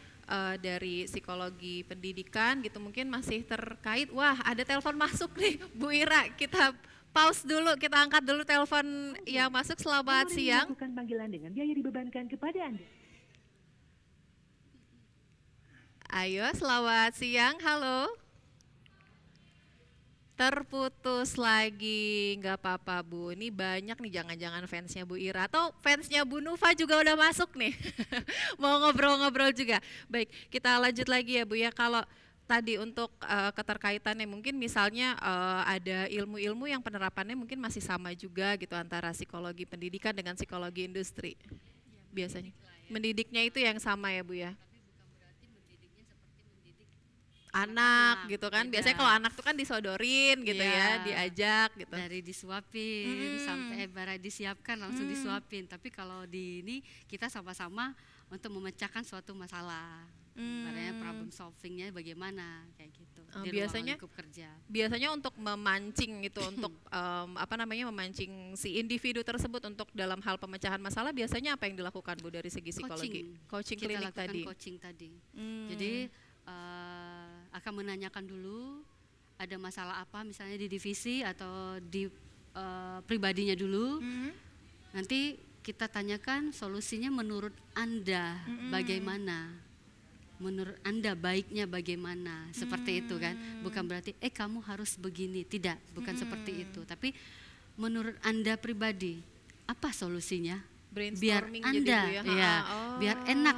[SPEAKER 1] dari psikologi pendidikan gitu mungkin masih terkait. Wah ada telepon masuk nih Bu Ira. Kita pause dulu, kita angkat dulu telepon yang masuk. Selamat siang.
[SPEAKER 10] Melakukan panggilan dengan biaya dibebankan kepada Anda.
[SPEAKER 1] Ayo selamat siang. Halo. Terputus lagi, nggak apa-apa Bu. Ini banyak nih jangan-jangan fansnya Bu Ira atau fansnya Bu Nufa juga udah masuk nih. Mau ngobrol-ngobrol juga. Baik, kita lanjut lagi ya Bu ya. Kalau tadi untuk keterkaitannya mungkin misalnya ada ilmu-ilmu yang penerapannya mungkin masih sama juga gitu antara psikologi pendidikan dengan psikologi industri. Biasanya. Mendidiknya itu yang sama ya Bu ya. Anak gitu kan,
[SPEAKER 2] beda.
[SPEAKER 1] biasanya kalau anak tuh kan disodorin gitu ya,
[SPEAKER 2] Iya.
[SPEAKER 1] diajak gitu.
[SPEAKER 2] Dari disuapin sampai ibarat disiapkan langsung disuapin. Tapi kalau di ini kita sama-sama untuk memecahkan suatu masalah. Ibaratnya problem solvingnya bagaimana kayak gitu. Di
[SPEAKER 1] Biasanya
[SPEAKER 2] ruang lingkup kerja.
[SPEAKER 1] biasanya untuk memancing gitu untuk memancing si individu tersebut untuk dalam hal pemecahan masalah biasanya apa yang dilakukan Bu dari segi psikologi? Coaching
[SPEAKER 2] Kita
[SPEAKER 1] klinik
[SPEAKER 2] lakukan
[SPEAKER 1] tadi.
[SPEAKER 2] coaching tadi. Jadi akan menanyakan dulu ada masalah apa misalnya di divisi atau di pribadinya dulu. Nanti kita tanyakan solusinya menurut Anda bagaimana? Menurut Anda baiknya bagaimana? Seperti itu kan. Bukan berarti kamu harus begini, tidak, bukan seperti itu. Tapi menurut Anda pribadi, apa solusinya? Biar
[SPEAKER 1] Brainstorming
[SPEAKER 2] Anda
[SPEAKER 1] jadi Bu ya.
[SPEAKER 2] biar enak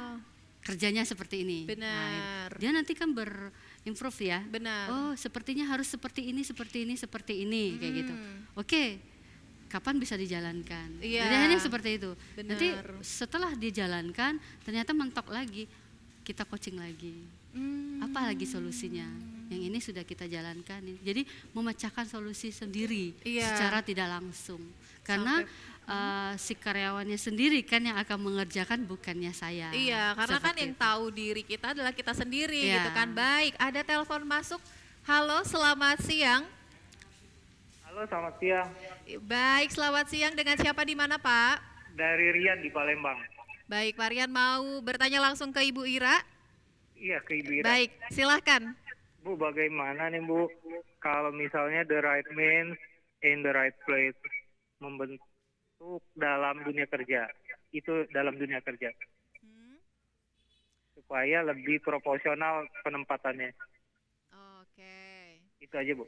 [SPEAKER 2] kerjanya seperti ini.
[SPEAKER 1] Benar.
[SPEAKER 2] Dia nanti kan berimprove ya.
[SPEAKER 1] Benar.
[SPEAKER 2] Oh, sepertinya harus seperti ini, kayak gitu. Oke. Kapan bisa dijalankan?
[SPEAKER 1] Iya.
[SPEAKER 2] Jadi hanya seperti itu.
[SPEAKER 1] Benar.
[SPEAKER 2] Nanti setelah dijalankan, ternyata mentok lagi, kita coaching lagi. Apa lagi solusinya? Yang ini sudah kita jalankan. Jadi memecahkan solusi sendiri secara tidak langsung. Karena si karyawannya sendiri kan yang akan mengerjakan, bukannya saya.
[SPEAKER 1] Iya, karena kan yang tahu diri kita adalah kita sendiri gitu kan. Baik, ada telepon masuk. Halo, selamat siang.
[SPEAKER 3] Halo, selamat siang.
[SPEAKER 1] Baik, selamat siang. Dengan siapa di mana, Pak?
[SPEAKER 3] Dari Rian di Palembang.
[SPEAKER 1] Baik, Pak Rian mau bertanya langsung ke Ibu Ira?
[SPEAKER 3] Iya, ke Ibu Ira.
[SPEAKER 1] Baik, silahkan.
[SPEAKER 3] Bu, bagaimana nih Bu, kalau misalnya the right man in the right place membentuk dalam dunia kerja, itu dalam dunia kerja, supaya lebih proporsional penempatannya.
[SPEAKER 1] Oke.
[SPEAKER 3] Itu aja Bu.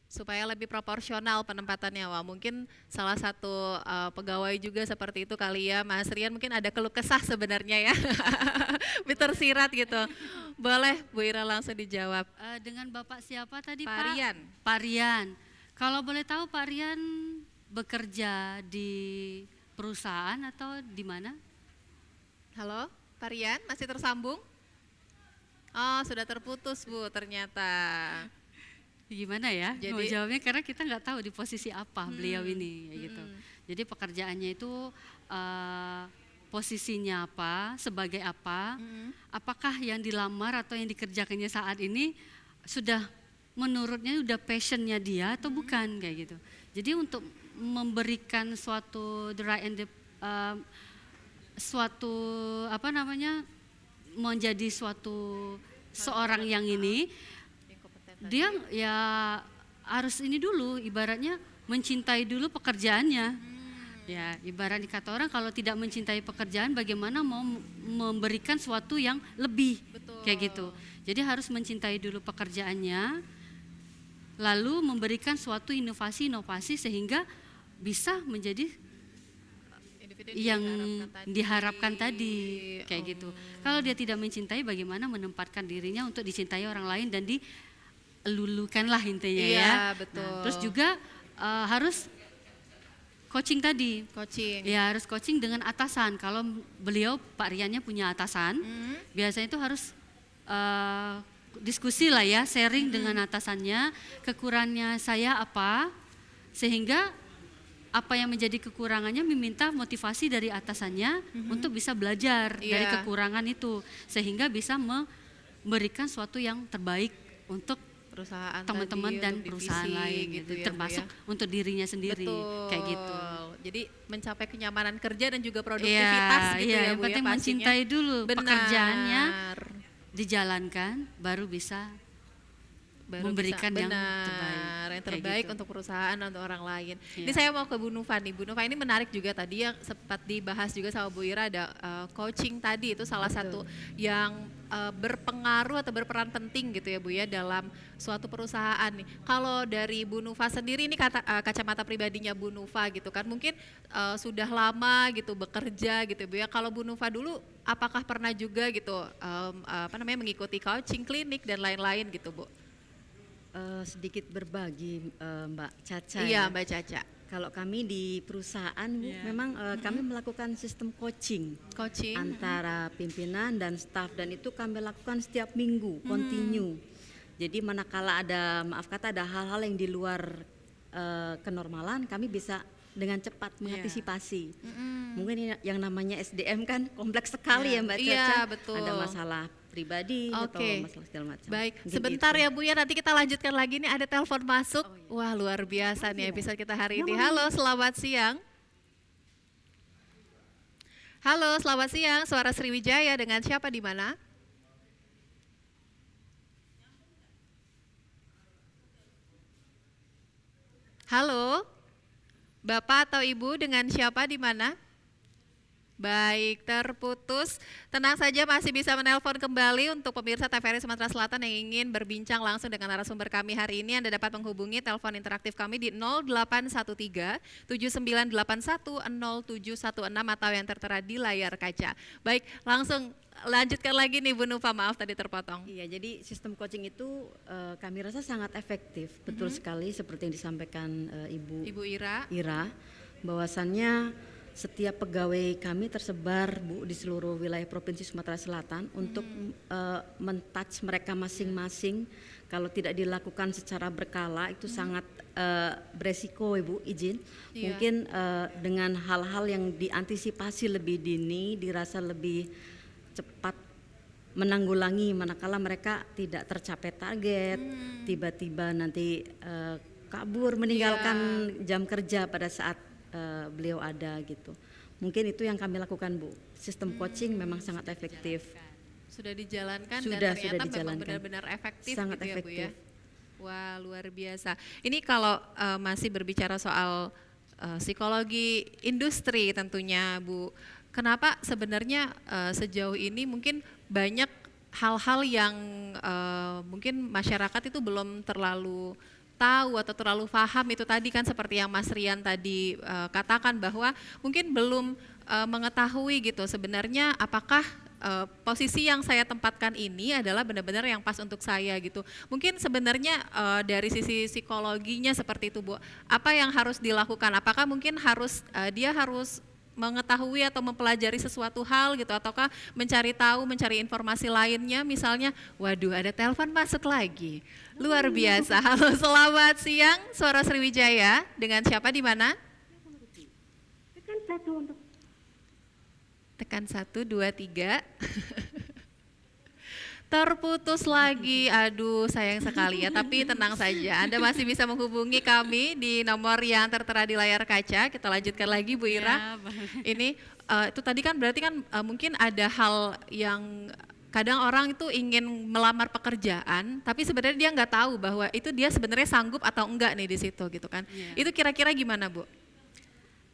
[SPEAKER 1] Supaya lebih proporsional penempatannya. Wah, mungkin salah satu pegawai juga seperti itu kali ya, Mas Rian. Mungkin ada keluh kesah sebenarnya ya, tersirat gitu. Boleh Bu Ira langsung dijawab.
[SPEAKER 2] Dengan Bapak siapa tadi
[SPEAKER 1] Pak
[SPEAKER 2] Pak?
[SPEAKER 1] Rian.
[SPEAKER 2] Pak Rian. Kalau boleh tahu Pak Rian bekerja di perusahaan atau di mana?
[SPEAKER 1] Halo, Pak Rian masih tersambung? Oh, sudah terputus Bu ternyata.
[SPEAKER 2] Gimana ya?
[SPEAKER 1] Jadi-
[SPEAKER 2] Mau jawabnya karena kita nggak tahu di posisi apa beliau ini, kayak gitu. Jadi pekerjaannya itu posisinya apa, sebagai apa, apakah yang dilamar atau yang dikerjakannya saat ini sudah menurutnya udah passionnya dia atau bukan, kayak gitu. Jadi untuk memberikan suatu the right and the, suatu apa namanya, menjadi suatu seorang yang ini, dia ya harus ini dulu, ibaratnya mencintai dulu pekerjaannya. Ya, ibarat kata orang kalau tidak mencintai pekerjaan, bagaimana mau memberikan sesuatu yang lebih, kayak gitu. Jadi harus mencintai dulu pekerjaannya, lalu memberikan suatu inovasi-inovasi sehingga bisa menjadi yang diharapkan tadi, kayak gitu. Kalau dia tidak mencintai, bagaimana menempatkan dirinya untuk dicintai orang lain dan dilulukanlah intinya ya.
[SPEAKER 1] Betul.
[SPEAKER 2] Nah, terus juga harus coaching tadi.
[SPEAKER 1] Coaching.
[SPEAKER 2] Ya, harus coaching dengan atasan. Kalau beliau Pak Riannya punya atasan, biasanya itu harus diskusi lah ya, sharing dengan atasannya, kekurangannya saya apa, sehingga apa yang menjadi kekurangannya meminta motivasi dari atasannya untuk bisa belajar dari kekurangan itu, sehingga bisa memberikan sesuatu yang terbaik untuk
[SPEAKER 1] perusahaan
[SPEAKER 2] teman-teman
[SPEAKER 1] tadi,
[SPEAKER 2] dan
[SPEAKER 1] untuk
[SPEAKER 2] perusahaan
[SPEAKER 1] divisi
[SPEAKER 2] lain
[SPEAKER 1] gitu ya, Bu,
[SPEAKER 2] termasuk
[SPEAKER 1] ya.
[SPEAKER 2] untuk dirinya sendiri.
[SPEAKER 1] Betul.
[SPEAKER 2] Kayak gitu.
[SPEAKER 1] Jadi mencapai kenyamanan kerja dan juga produktivitas gitu ya,
[SPEAKER 2] yang
[SPEAKER 1] Bu
[SPEAKER 2] penting
[SPEAKER 1] ya, pastinya.
[SPEAKER 2] mencintai dulu pekerjaannya,
[SPEAKER 1] Benar.
[SPEAKER 2] dijalankan baru bisa
[SPEAKER 1] Baru
[SPEAKER 2] memberikan
[SPEAKER 1] bisa,
[SPEAKER 2] yang
[SPEAKER 1] benar,
[SPEAKER 2] terbaik.
[SPEAKER 1] yang
[SPEAKER 2] Kayak
[SPEAKER 1] terbaik
[SPEAKER 2] gitu.
[SPEAKER 1] untuk perusahaan atau orang lain.
[SPEAKER 2] Iya.
[SPEAKER 1] Ini saya mau ke Bu Nufa nih. Bu Nufa ini menarik juga tadi yang sempat dibahas juga sama Bu Ira, ada coaching tadi, itu salah satu yang berpengaruh atau berperan penting gitu ya Bu ya dalam suatu perusahaan nih. Kalau dari Bu Nufa sendiri, ini kacamata pribadinya Bu Nufa gitu kan, mungkin sudah lama gitu bekerja gitu Bu ya. Kalau Bu Nufa dulu apakah pernah juga gitu mengikuti coaching klinik dan lain-lain gitu Bu?
[SPEAKER 9] Sedikit berbagi Mbak Caca.
[SPEAKER 1] Iya,
[SPEAKER 9] ya.
[SPEAKER 1] Mbak Caca.
[SPEAKER 9] Kalau kami di perusahaan Bu, memang kami melakukan sistem coaching antara pimpinan dan staf, dan itu kami lakukan setiap minggu, continue. Jadi manakala ada, maaf kata, ada hal-hal yang di luar kenormalan, kami bisa dengan cepat mengantisipasi. Mungkin yang namanya SDM kan kompleks sekali ya Mbak Caca.
[SPEAKER 1] Iya, betul.
[SPEAKER 9] Ada masalah pribadi atau masalah segala macam.
[SPEAKER 1] Baik,
[SPEAKER 9] Gitu.
[SPEAKER 1] sebentar ya Bu ya, nanti kita lanjutkan lagi nih, ada telepon masuk. Wah, luar biasa nih episode kita hari ini. Halo, selamat siang. Halo, selamat siang. Suara Sriwijaya, dengan siapa di mana? Halo. Bapak atau Ibu dengan siapa di mana? Baik, terputus. Tenang saja, masih bisa menelpon kembali untuk pemirsa TVRI Sumatera Selatan yang ingin berbincang langsung dengan narasumber kami hari ini. Anda dapat menghubungi telepon interaktif kami di 0813 7981 0716 atau yang tertera di layar kaca. Baik, langsung lanjutkan lagi nih Bu Nufa, maaf tadi terpotong.
[SPEAKER 9] Iya, jadi sistem coaching itu kami rasa sangat efektif. Betul sekali seperti yang disampaikan Ibu Ira, bahwasannya setiap pegawai kami tersebar Bu di seluruh wilayah Provinsi Sumatera Selatan untuk men-touch mereka masing-masing. Kalau tidak dilakukan secara berkala itu sangat beresiko Ibu, izin. Mungkin dengan hal-hal yang diantisipasi lebih dini dirasa lebih cepat menanggulangi manakala mereka tidak tercapai target, tiba-tiba nanti kabur meninggalkan jam kerja pada saat beliau ada gitu. Mungkin itu yang kami lakukan Bu. Sistem coaching memang sangat efektif.
[SPEAKER 1] Sudah dijalankan
[SPEAKER 9] Sudah
[SPEAKER 1] dan ternyata memang
[SPEAKER 9] dijalankan.
[SPEAKER 1] benar-benar efektif
[SPEAKER 9] Sangat
[SPEAKER 1] gitu ya Bu ya.
[SPEAKER 9] efektif.
[SPEAKER 1] Wah, luar biasa. Ini kalau masih berbicara soal psikologi industri tentunya Bu. Kenapa sebenarnya sejauh ini mungkin banyak hal-hal yang mungkin masyarakat itu belum terlalu tahu atau terlalu paham, itu tadi kan seperti yang Mas Rian tadi katakan bahwa mungkin belum mengetahui gitu sebenarnya apakah posisi yang saya tempatkan ini adalah benar-benar yang pas untuk saya gitu. Mungkin sebenarnya dari sisi psikologinya seperti itu Bu, apa yang harus dilakukan? Apakah mungkin dia harus mengetahui atau mempelajari sesuatu hal gitu, ataukah mencari tahu, mencari informasi lainnya, misalnya waduh ada telepon masuk lagi, luar biasa. Halo, selamat siang, Suara Sriwijaya, dengan siapa di mana? Tekan 1 2 3. Terputus lagi, aduh sayang sekali ya, tapi tenang saja, Anda masih bisa menghubungi kami di nomor yang tertera di layar kaca. Kita lanjutkan lagi Bu Ira. Ini itu tadi kan berarti kan mungkin ada hal yang kadang orang itu ingin melamar pekerjaan, tapi sebenarnya dia nggak tahu bahwa itu dia sebenarnya sanggup atau enggak nih di situ gitu kan. Itu kira-kira gimana Bu?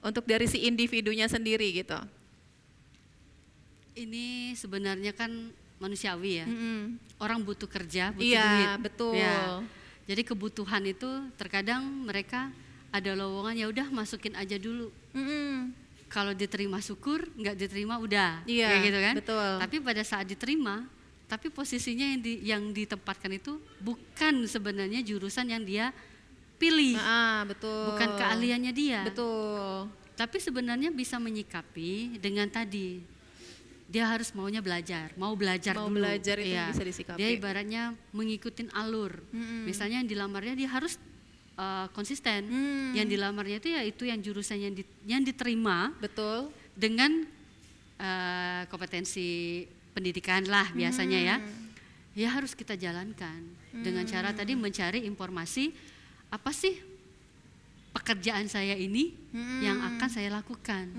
[SPEAKER 1] Untuk dari si individunya sendiri gitu.
[SPEAKER 2] Ini sebenarnya kan manusiawi ya. Orang butuh kerja, butuh
[SPEAKER 1] iya,
[SPEAKER 2] duit.
[SPEAKER 1] Betul.
[SPEAKER 2] Ya. Jadi kebutuhan itu terkadang mereka ada lowongan, ya udah masukin aja dulu. Kalau diterima syukur, nggak diterima udah.
[SPEAKER 1] Iya,
[SPEAKER 2] kayak gitu kan.
[SPEAKER 1] Betul.
[SPEAKER 2] Tapi pada saat diterima, tapi posisinya yang ditempatkan itu bukan sebenarnya jurusan yang dia pilih.
[SPEAKER 1] Betul.
[SPEAKER 2] Bukan keahliannya dia.
[SPEAKER 1] Betul.
[SPEAKER 2] Tapi sebenarnya bisa menyikapi dengan tadi. Dia harus maunya belajar, mau belajar dulu.
[SPEAKER 1] Belajar itu bisa disikapi.
[SPEAKER 2] Dia ibaratnya mengikutin alur. Misalnya yang dilamarnya dia harus konsisten. Yang dilamarnya itu yang jurusan yang diterima.
[SPEAKER 1] Betul.
[SPEAKER 2] Dengan kompetensi pendidikan lah biasanya ya. Ya harus kita jalankan dengan cara tadi mencari informasi apa sih pekerjaan saya ini yang akan saya lakukan.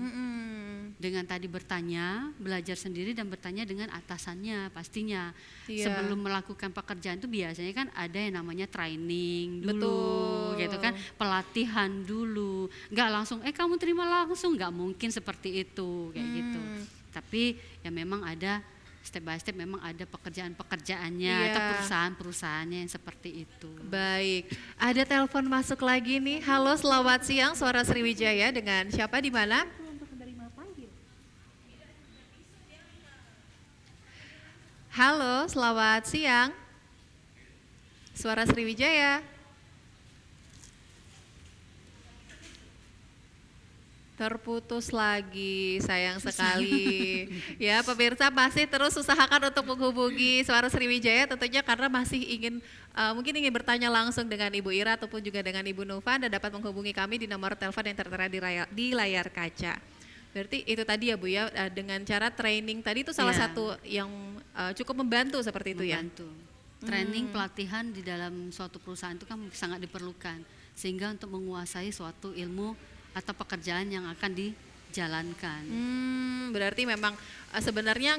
[SPEAKER 2] Dengan tadi bertanya, belajar sendiri dan bertanya dengan atasannya pastinya. Sebelum melakukan pekerjaan itu biasanya kan ada yang namanya training dulu, gitu kan, pelatihan dulu. Nggak langsung, kamu terima langsung, nggak mungkin seperti itu, kayak gitu. Tapi ya memang ada step by step, memang ada pekerjaan-pekerjaannya atau perusahaan-perusahaannya yang seperti itu.
[SPEAKER 1] Baik, ada telepon masuk lagi nih. Halo, selamat siang, Suara Sriwijaya, dengan siapa di mana? Halo, selamat siang. Suara Sriwijaya. Terputus lagi, sayang sekali. Ya, pemirsa masih terus usahakan untuk menghubungi Suara Sriwijaya tentunya karena masih mungkin ingin bertanya langsung dengan Ibu Ira ataupun juga dengan Ibu Nova, dan dapat menghubungi kami di nomor telepon yang tertera di layar kaca. Berarti itu tadi ya Bu ya, dengan cara training tadi itu salah satu yang cukup membantu seperti itu ya.
[SPEAKER 2] Training, pelatihan di dalam suatu perusahaan itu kan sangat diperlukan, sehingga untuk menguasai suatu ilmu atau pekerjaan yang akan jalankan.
[SPEAKER 1] Berarti memang sebenarnya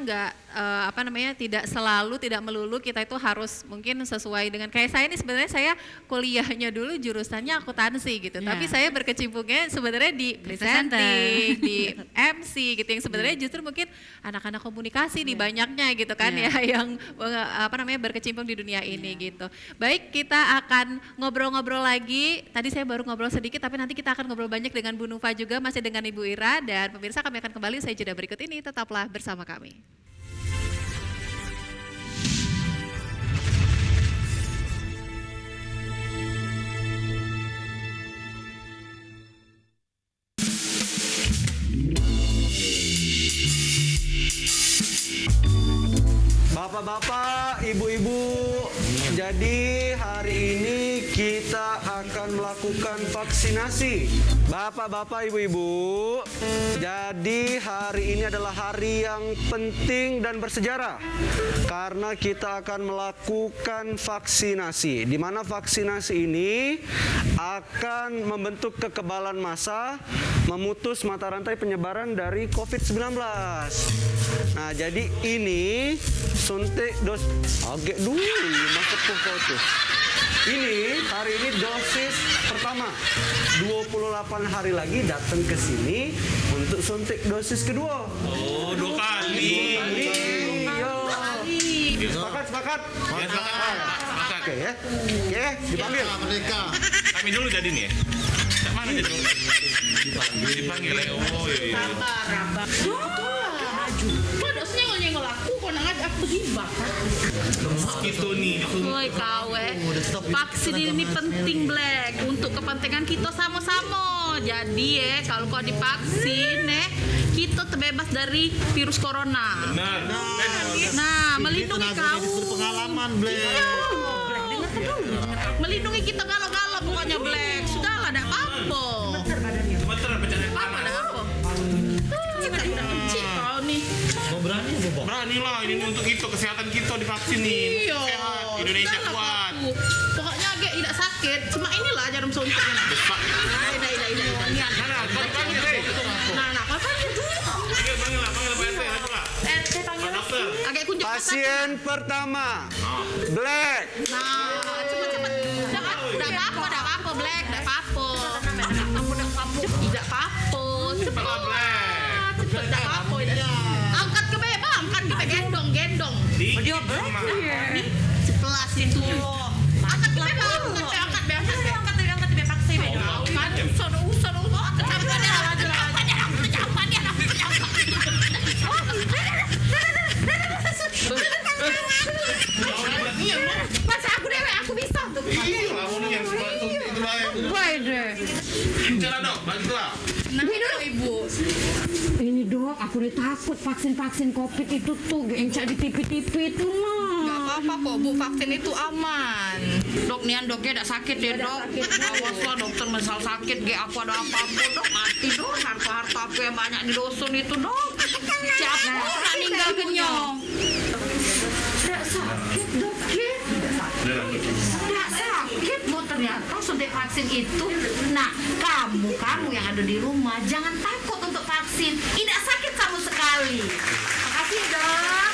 [SPEAKER 1] tidak selalu, tidak melulu kita itu harus mungkin sesuai dengan, kayak saya ini sebenarnya saya kuliahnya dulu jurusannya akuntansi gitu, tapi saya berkecimpungnya sebenarnya di presenting, di MC gitu, yang sebenarnya justru mungkin anak-anak komunikasi nih banyaknya gitu kan yang berkecimpung di dunia ini gitu. Baik, kita akan ngobrol-ngobrol lagi. Tadi saya baru ngobrol sedikit, tapi nanti kita akan ngobrol banyak dengan Bu Nufa juga, masih dengan Ibu Ira, dan pemirsa kami akan kembali usai jeda berikut ini. Tetaplah bersama kami.
[SPEAKER 11] Bapak-bapak, ibu-ibu, jadi hari ini kita akan melakukan vaksinasi. Bapak-bapak, ibu-ibu, jadi hari ini adalah hari yang penting dan bersejarah karena kita akan melakukan vaksinasi, di mana vaksinasi ini akan membentuk kekebalan massa, memutus mata rantai penyebaran dari COVID-19. Nah, jadi ini suntik agak dulu masuk ke foto. Ini hari ini dosis pertama. 28 hari lagi datang ke sini untuk suntik dosis kedua.
[SPEAKER 12] Oh, 2 kali.
[SPEAKER 11] Sepakat?
[SPEAKER 12] Ya, sepakat.
[SPEAKER 11] Oke ya. Oke, dipanggil.
[SPEAKER 12] Kami dulu jadi nih ya. Mana jadi dulu? Dipanggil ya. Oh iya.
[SPEAKER 13] Dosnya nyenggol aku, kok nangad aku gibah.
[SPEAKER 12] Gitu nih.
[SPEAKER 13] Woi kawe, vaksin ini penting Black untuk kepentingan kita sama-sama. Jadi kalau kau divaksin kita terbebas dari virus corona.
[SPEAKER 12] Benar.
[SPEAKER 13] Nah, melindungi kau.
[SPEAKER 12] Pengalaman Black.
[SPEAKER 13] Melindungi kita galau-galau pokoknya Black. Sudahlah, tidak apa-apa.
[SPEAKER 12] Sebentar bercanda.
[SPEAKER 13] Apa dah apa? Kita udah kecil kau nih.
[SPEAKER 12] Berani lah, ini untuk kita, kesehatan kita divaksin nih.
[SPEAKER 13] Iya.
[SPEAKER 12] Sehat, Indonesia kuat.
[SPEAKER 13] Pokoknya agak tidak sakit. Cuma inilah jarum suntiknya.
[SPEAKER 12] Mana? Kau dipanggil deh.
[SPEAKER 13] Nah, apa itu?
[SPEAKER 12] Panggil lah, Pak RT, ayo lah.
[SPEAKER 13] Panggil.
[SPEAKER 12] Dokter.
[SPEAKER 13] Agak kunjung.
[SPEAKER 11] Pasien pertama, Black.
[SPEAKER 13] Nah, cepat-cepat. Udah apa-apa, Black. Udah apa-apa. Tidak apa-apa.
[SPEAKER 12] Cepatlah Black.
[SPEAKER 13] Cepet, tidak apa-apa. Angkat ke bebas, angkat ke gendong.
[SPEAKER 12] Dia
[SPEAKER 13] Sebelah situ. Angkat ke bebas, angkat bebas. Angkat bebas sih. Kan usah. Masa aku bisa tuh.
[SPEAKER 12] Iya, yang itu lah. Bicara dong, baiklah.
[SPEAKER 13] Nah, Ibu.
[SPEAKER 14] Ini dok, aku udah takut vaksin COVID itu tuh yang cak di TV-TV itu mah.
[SPEAKER 13] Gak apa-apa kok Bu, vaksin itu aman. Dok, nian doknya tidak sakit ya dok. Awaslah dokter misal sakit, aku ada apa-apa dok, mati dok. Harta-harta aku yang banyak di dosun itu dok. Siapa nak ninggal kenyong?
[SPEAKER 14] Tidak sakit dok ya. Tidak sakit bu, ternyata suntik vaksin itu. Nah, kamu yang ada di rumah jangan takut untuk vaksin. Tidak sakit sama sekali. Makasih dok.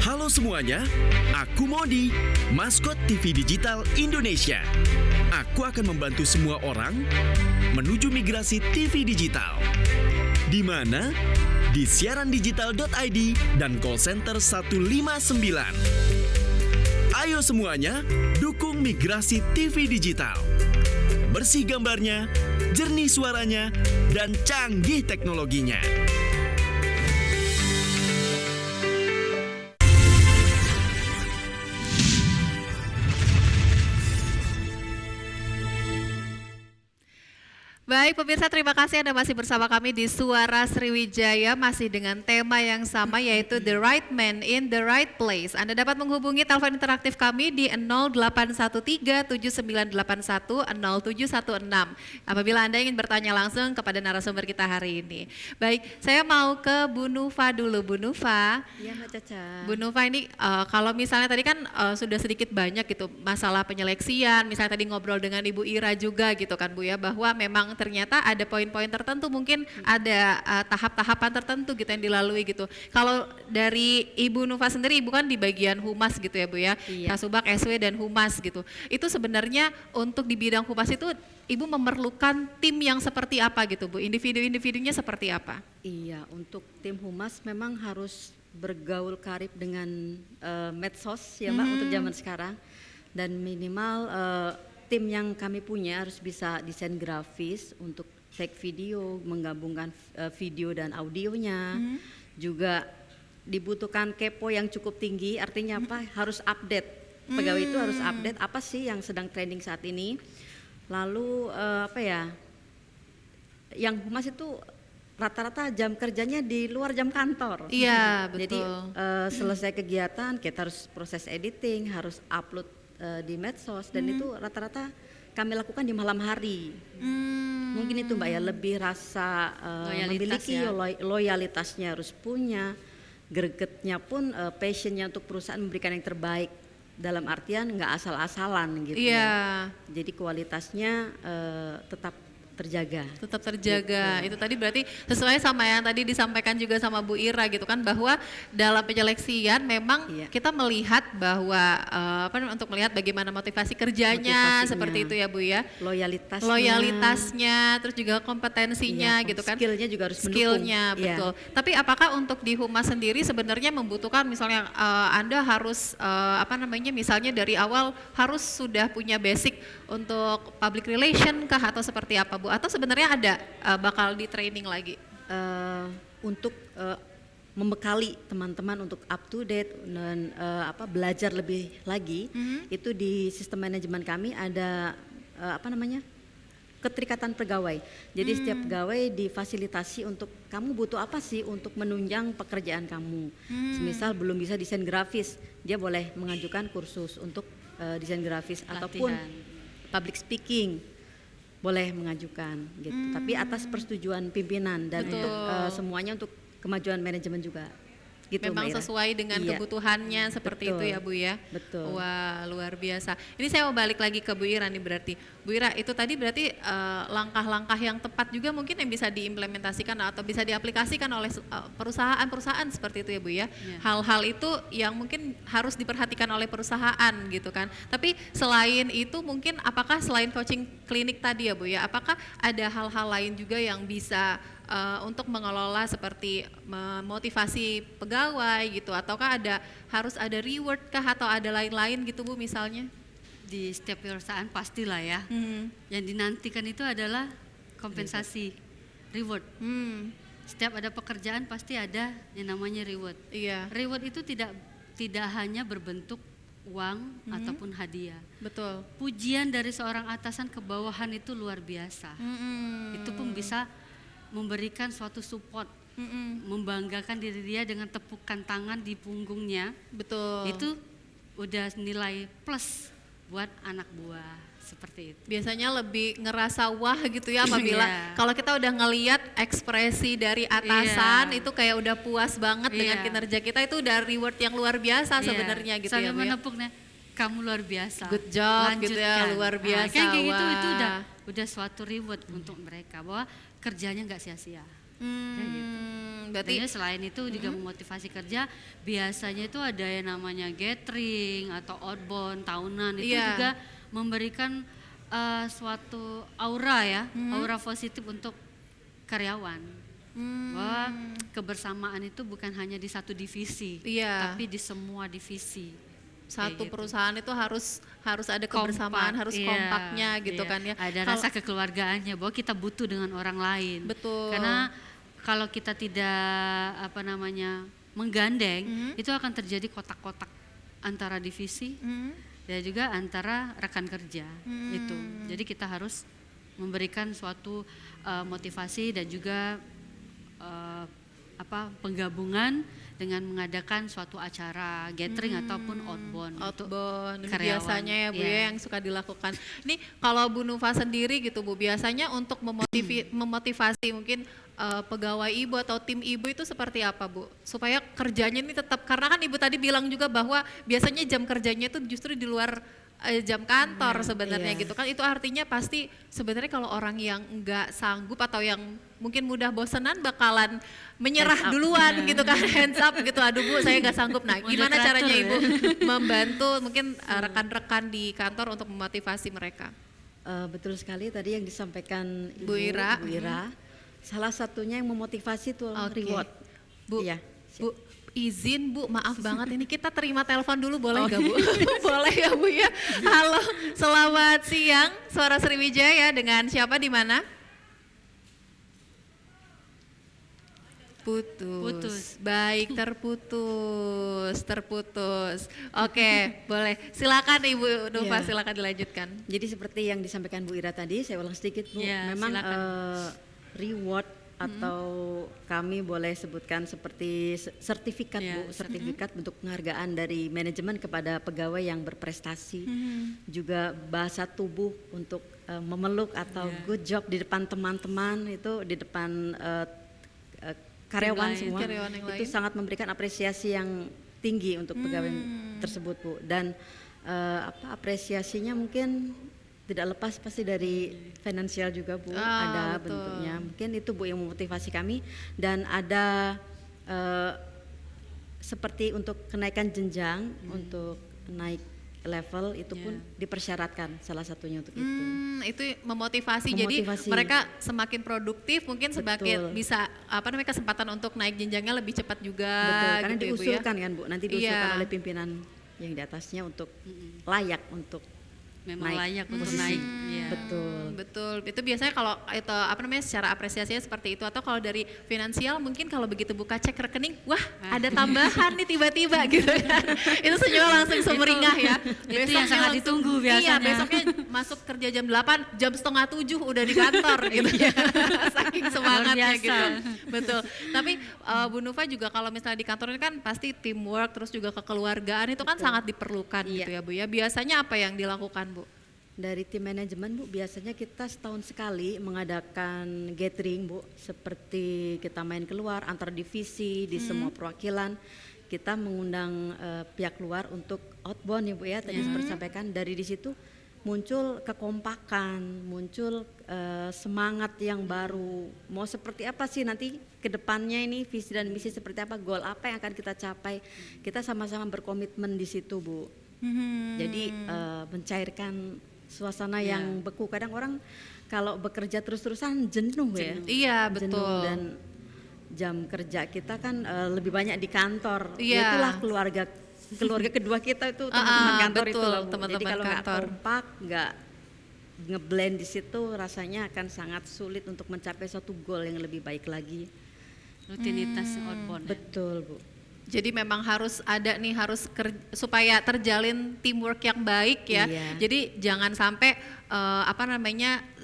[SPEAKER 8] Halo semuanya, aku Modi, maskot TV Digital Indonesia. Aku akan membantu semua orang menuju migrasi TV digital. Di mana? Di siarandigital.id dan call center 159. Ayo semuanya, dukung migrasi TV digital. Bersih gambarnya, jernih suaranya, dan canggih teknologinya.
[SPEAKER 1] Baik pemirsa, terima kasih Anda masih bersama kami di Suara Sriwijaya, masih dengan tema yang sama yaitu The Right Man in the Right Place. Anda dapat menghubungi telepon interaktif kami di 0813-7981-0716 apabila Anda ingin bertanya langsung kepada narasumber kita hari ini. Baik, saya mau ke Bu Nufa dulu. Bu Nufa.
[SPEAKER 9] Iya Mbak Caca.
[SPEAKER 1] Bu Nufa ini kalau misalnya tadi kan sudah sedikit banyak gitu masalah penyeleksian, misalnya tadi ngobrol dengan Ibu Ira juga gitu kan Bu ya, bahwa memang terjadi ternyata ada poin-poin tertentu, mungkin ada tahap-tahapan tertentu gitu yang dilalui gitu. Kalau dari Ibu Nufa sendiri, Ibu kan di bagian humas gitu ya Bu ya, Kasubag, SW dan humas gitu. Itu sebenarnya untuk di bidang humas itu Ibu memerlukan tim yang seperti apa gitu Bu? Individu-individunya seperti apa?
[SPEAKER 9] Iya, untuk tim humas memang harus bergaul karib dengan medsos ya Mbak untuk zaman sekarang, dan minimal tim yang kami punya harus bisa desain grafis untuk take video, menggabungkan video dan audionya. Juga dibutuhkan kepo yang cukup tinggi, artinya apa? Harus update. Pegawai itu harus update apa sih yang sedang trending saat ini. Lalu yang humas itu rata-rata jam kerjanya di luar jam kantor.
[SPEAKER 1] Iya, betul.
[SPEAKER 9] Jadi selesai kegiatan kita harus proses editing, harus upload di medsos, dan itu rata-rata kami lakukan di malam hari. Mungkin itu Mbak ya, lebih rasa memiliki loyalitasnya harus punya, gregetnya pun passionnya untuk perusahaan memberikan yang terbaik, dalam artian nggak asal-asalan gitu.
[SPEAKER 1] Iya.
[SPEAKER 9] Jadi kualitasnya tetap terjaga.
[SPEAKER 1] Tetap terjaga. Itu tadi berarti sesuai sama yang tadi disampaikan juga sama Bu Ira gitu kan, bahwa dalam penyeleksian memang kita melihat bahwa untuk melihat bagaimana motivasi kerjanya, seperti itu ya Bu ya. Loyalitasnya, terus juga kompetensinya gitu kan.
[SPEAKER 9] Skillnya juga harus mendukung.
[SPEAKER 1] Skillnya, betul. Tapi apakah untuk di humas sendiri sebenarnya membutuhkan misalnya Anda harus misalnya dari awal harus sudah punya basic untuk public relation kah atau seperti apa Bu? Atau sebenarnya ada bakal di training lagi?
[SPEAKER 9] Untuk membekali teman-teman untuk up to date dan belajar lebih lagi, itu di sistem manajemen kami ada keterikatan pegawai. Jadi setiap pegawai difasilitasi untuk kamu butuh apa sih untuk menunjang pekerjaan kamu. Semisal belum bisa desain grafis, dia boleh mengajukan kursus untuk desain grafis. Ataupun public speaking boleh mengajukan gitu. Tapi atas persetujuan pimpinan dan untuk semuanya untuk kemajuan manajemen juga. Gitu,
[SPEAKER 1] memang sesuai dengan kebutuhannya seperti itu ya Bu ya.
[SPEAKER 9] Betul.
[SPEAKER 1] Wah, luar biasa. Ini saya mau balik lagi ke Bu Ira nih berarti. Bu Ira, itu tadi berarti langkah-langkah yang tepat juga mungkin yang bisa diimplementasikan atau bisa diaplikasikan oleh perusahaan-perusahaan seperti itu ya Bu ya. Hal-hal itu yang mungkin harus diperhatikan oleh perusahaan gitu kan. Tapi selain itu mungkin apakah selain coaching klinik tadi ya Bu ya, apakah ada hal-hal lain juga yang bisa untuk mengelola seperti memotivasi pegawai gitu, ataukah harus ada reward kah atau ada lain-lain gitu Bu misalnya?
[SPEAKER 2] Di setiap perusahaan pastilah ya. Yang dinantikan itu adalah kompensasi, reward. Setiap ada pekerjaan pasti ada yang namanya reward.
[SPEAKER 1] Iya.
[SPEAKER 2] Reward itu tidak hanya berbentuk uang ataupun hadiah.
[SPEAKER 1] Betul.
[SPEAKER 2] Pujian dari seorang atasan ke bawahan itu luar biasa. Itu pun bisa memberikan suatu support, membanggakan diri dia dengan tepukan tangan di punggungnya.
[SPEAKER 1] Betul.
[SPEAKER 2] Itu udah nilai plus buat anak buah, seperti itu.
[SPEAKER 1] Biasanya lebih ngerasa wah gitu ya apabila kalau kita udah ngelihat ekspresi dari atasan itu kayak udah puas banget dengan kinerja kita, itu udah reward yang luar biasa sebenarnya gitu.
[SPEAKER 2] Sambil
[SPEAKER 1] ya Bu ya.
[SPEAKER 2] menepuknya, kamu luar biasa.
[SPEAKER 1] Good job gitu ya, luar biasa.
[SPEAKER 2] Kayak gitu itu udah suatu reward untuk mereka bahwa kerjanya nggak sia-sia.
[SPEAKER 1] Berarti
[SPEAKER 2] selain itu juga memotivasi kerja, biasanya itu ada yang namanya gathering atau outbound tahunan, itu juga memberikan suatu aura ya, aura positif untuk karyawan. Bahwa kebersamaan itu bukan hanya di satu divisi, tapi di semua divisi.
[SPEAKER 1] Satu perusahaan itu harus ada kebersamaan, harus kompaknya gitu kan ya.
[SPEAKER 2] Ada rasa kekeluargaannya bahwa kita butuh dengan orang lain.
[SPEAKER 1] Betul.
[SPEAKER 2] Karena kalau kita tidak menggandeng, itu akan terjadi kotak-kotak antara divisi dan juga antara rekan kerja itu. Jadi kita harus memberikan suatu motivasi dan juga penggabungan dengan mengadakan suatu acara gathering ataupun outbound
[SPEAKER 1] biasanya ya Bu ya yang suka dilakukan. Ini kalau Bu Nufa sendiri gitu Bu, biasanya untuk memotivasi mungkin pegawai Ibu atau tim Ibu itu seperti apa Bu? Supaya kerjanya ini tetap, karena kan Ibu tadi bilang juga bahwa biasanya jam kerjanya itu justru di luar jam kantor sebenarnya
[SPEAKER 9] iya.
[SPEAKER 1] gitu kan. Itu artinya pasti sebenarnya kalau orang yang nggak sanggup atau yang mungkin mudah bosenan bakalan menyerah
[SPEAKER 9] Hands up.
[SPEAKER 1] duluan gitu kan, hands up gitu. Aduh Bu, saya nggak sanggup. Nah,
[SPEAKER 2] Mode
[SPEAKER 1] gimana
[SPEAKER 2] teratur
[SPEAKER 1] caranya
[SPEAKER 2] ya.
[SPEAKER 1] Ibu membantu mungkin rekan-rekan di kantor untuk memotivasi mereka?
[SPEAKER 9] Betul sekali tadi yang disampaikan
[SPEAKER 1] Bu Ira.
[SPEAKER 9] Bu Ira. Salah satunya yang memotivasi itu
[SPEAKER 1] Oke.
[SPEAKER 9] reward.
[SPEAKER 1] Bu,
[SPEAKER 9] Iya.
[SPEAKER 1] Bu, izin Bu, maaf banget ini kita terima telepon dulu boleh nggak Bu? Boleh ya Bu ya. Halo, selamat siang. Suara Sriwijaya dengan siapa di mana? Putus. Baik, terputus. Oke, boleh. Silakan Ibu Nova,
[SPEAKER 9] Iya.
[SPEAKER 1] silakan dilanjutkan.
[SPEAKER 9] Jadi seperti yang disampaikan Bu Ira tadi, saya ulang sedikit Bu.
[SPEAKER 2] Iya,
[SPEAKER 9] Memang
[SPEAKER 2] silakan.
[SPEAKER 9] reward atau kami boleh sebutkan seperti sertifikat
[SPEAKER 2] Iya.
[SPEAKER 9] Bu, sertifikat bentuk penghargaan dari manajemen kepada pegawai yang berprestasi. Juga bahasa tubuh untuk memeluk atau good job di depan teman-teman, itu di depan karyawan
[SPEAKER 2] lain.
[SPEAKER 9] semua.
[SPEAKER 1] Karyawan yang
[SPEAKER 9] Itu
[SPEAKER 1] lain.
[SPEAKER 9] sangat memberikan apresiasi yang tinggi untuk pegawai tersebut Bu. Dan apresiasinya mungkin tidak lepas pasti dari finansial juga Bu, ada
[SPEAKER 1] betul.
[SPEAKER 9] bentuknya. Mungkin itu Bu yang memotivasi kami. Dan ada seperti untuk kenaikan jenjang, untuk naik level itu pun dipersyaratkan salah satunya untuk itu.
[SPEAKER 1] Itu memotivasi. Jadi
[SPEAKER 9] Memotivasi.
[SPEAKER 1] mereka semakin produktif, mungkin semakin
[SPEAKER 9] Betul.
[SPEAKER 1] bisa kesempatan untuk naik jenjangnya lebih cepat juga.
[SPEAKER 9] Betul, karena
[SPEAKER 1] gitu ya, Bu, ya.
[SPEAKER 9] diusulkan kan Bu, nanti diusulkan
[SPEAKER 1] Iya.
[SPEAKER 9] oleh pimpinan yang di atasnya untuk layak untuk
[SPEAKER 2] Memang
[SPEAKER 9] naik
[SPEAKER 2] layak untuk
[SPEAKER 9] posisi.
[SPEAKER 2] naik. Iya.
[SPEAKER 9] Betul.
[SPEAKER 1] Itu biasanya kalau itu secara apresiasinya seperti itu. Atau kalau dari finansial mungkin kalau begitu buka cek rekening, wah ada tambahan nih tiba-tiba gitu kan. Itu senyum langsung sumringah ya.
[SPEAKER 2] Itu yang sangat ditunggu biasanya.
[SPEAKER 1] Iya, besoknya masuk kerja jam 8, jam 6:30 udah di kantor gitu. Saking semangatnya
[SPEAKER 2] Luar biasa.
[SPEAKER 1] gitu. Betul. Tapi Bu Nova juga kalau misalnya di kantor ini kan pasti teamwork, terus juga kekeluargaan itu kan sangat diperlukan gitu ya Bu ya. Biasanya apa yang dilakukan Bu?
[SPEAKER 9] Dari tim manajemen Bu, biasanya kita setahun sekali mengadakan gathering Bu, seperti kita main keluar antar divisi di semua perwakilan. Kita mengundang pihak luar untuk outbound ya Bu ya, tadi seperti sampaikan. Dari di situ muncul kekompakan, muncul semangat yang baru. Mau seperti apa sih nanti ke depannya ini, visi dan misi seperti apa, goal apa yang akan kita capai. Kita sama-sama berkomitmen di situ Bu. Jadi mencairkan suasana yang beku. Kadang orang kalau bekerja terus-terusan jenuh ya.
[SPEAKER 1] Iya,
[SPEAKER 9] Jenuh.
[SPEAKER 1] betul.
[SPEAKER 9] Dan jam kerja kita kan lebih banyak di kantor.
[SPEAKER 1] Iya.
[SPEAKER 9] Itulah keluarga kedua kita itu teman-teman kantor
[SPEAKER 1] betul,
[SPEAKER 9] itu lah Bu. Jadi
[SPEAKER 1] teman-teman
[SPEAKER 9] kalau nggak
[SPEAKER 1] kantor.
[SPEAKER 9] kompak, nggak ngeblend di situ, rasanya akan sangat sulit untuk mencapai suatu goal yang lebih baik lagi.
[SPEAKER 2] Rutinitas outbound.
[SPEAKER 9] Betul Bu.
[SPEAKER 1] Jadi memang harus ada nih, supaya terjalin teamwork yang baik ya.
[SPEAKER 9] Iya.
[SPEAKER 1] Jadi jangan sampai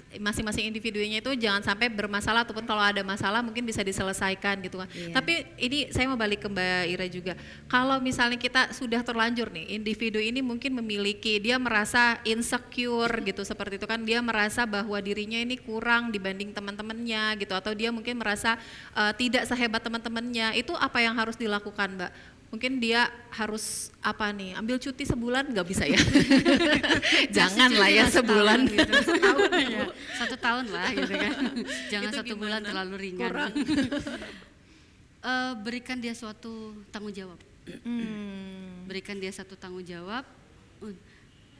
[SPEAKER 1] masing-masing individunya itu jangan sampai bermasalah, ataupun kalau ada masalah mungkin bisa diselesaikan gitu kan.
[SPEAKER 9] Iya.
[SPEAKER 1] Tapi ini saya mau balik ke Mbak Ira juga. Kalau misalnya kita sudah terlanjur nih, individu ini mungkin dia merasa insecure gitu, seperti itu kan, dia merasa bahwa dirinya ini kurang dibanding teman-temannya gitu, atau dia mungkin merasa tidak sehebat teman-temannya. Itu apa yang harus dilakukan Mbak? Mungkin dia harus ambil cuti sebulan, nggak bisa ya? Jangan lah ya sebulan.
[SPEAKER 2] Gitu. Satu tahun lah gitu kan. Jangan
[SPEAKER 1] Itu
[SPEAKER 2] 1 bulan
[SPEAKER 1] gimana?
[SPEAKER 2] terlalu ringan.
[SPEAKER 1] Kurang.
[SPEAKER 2] Berikan dia suatu tanggung jawab. Berikan dia satu tanggung jawab.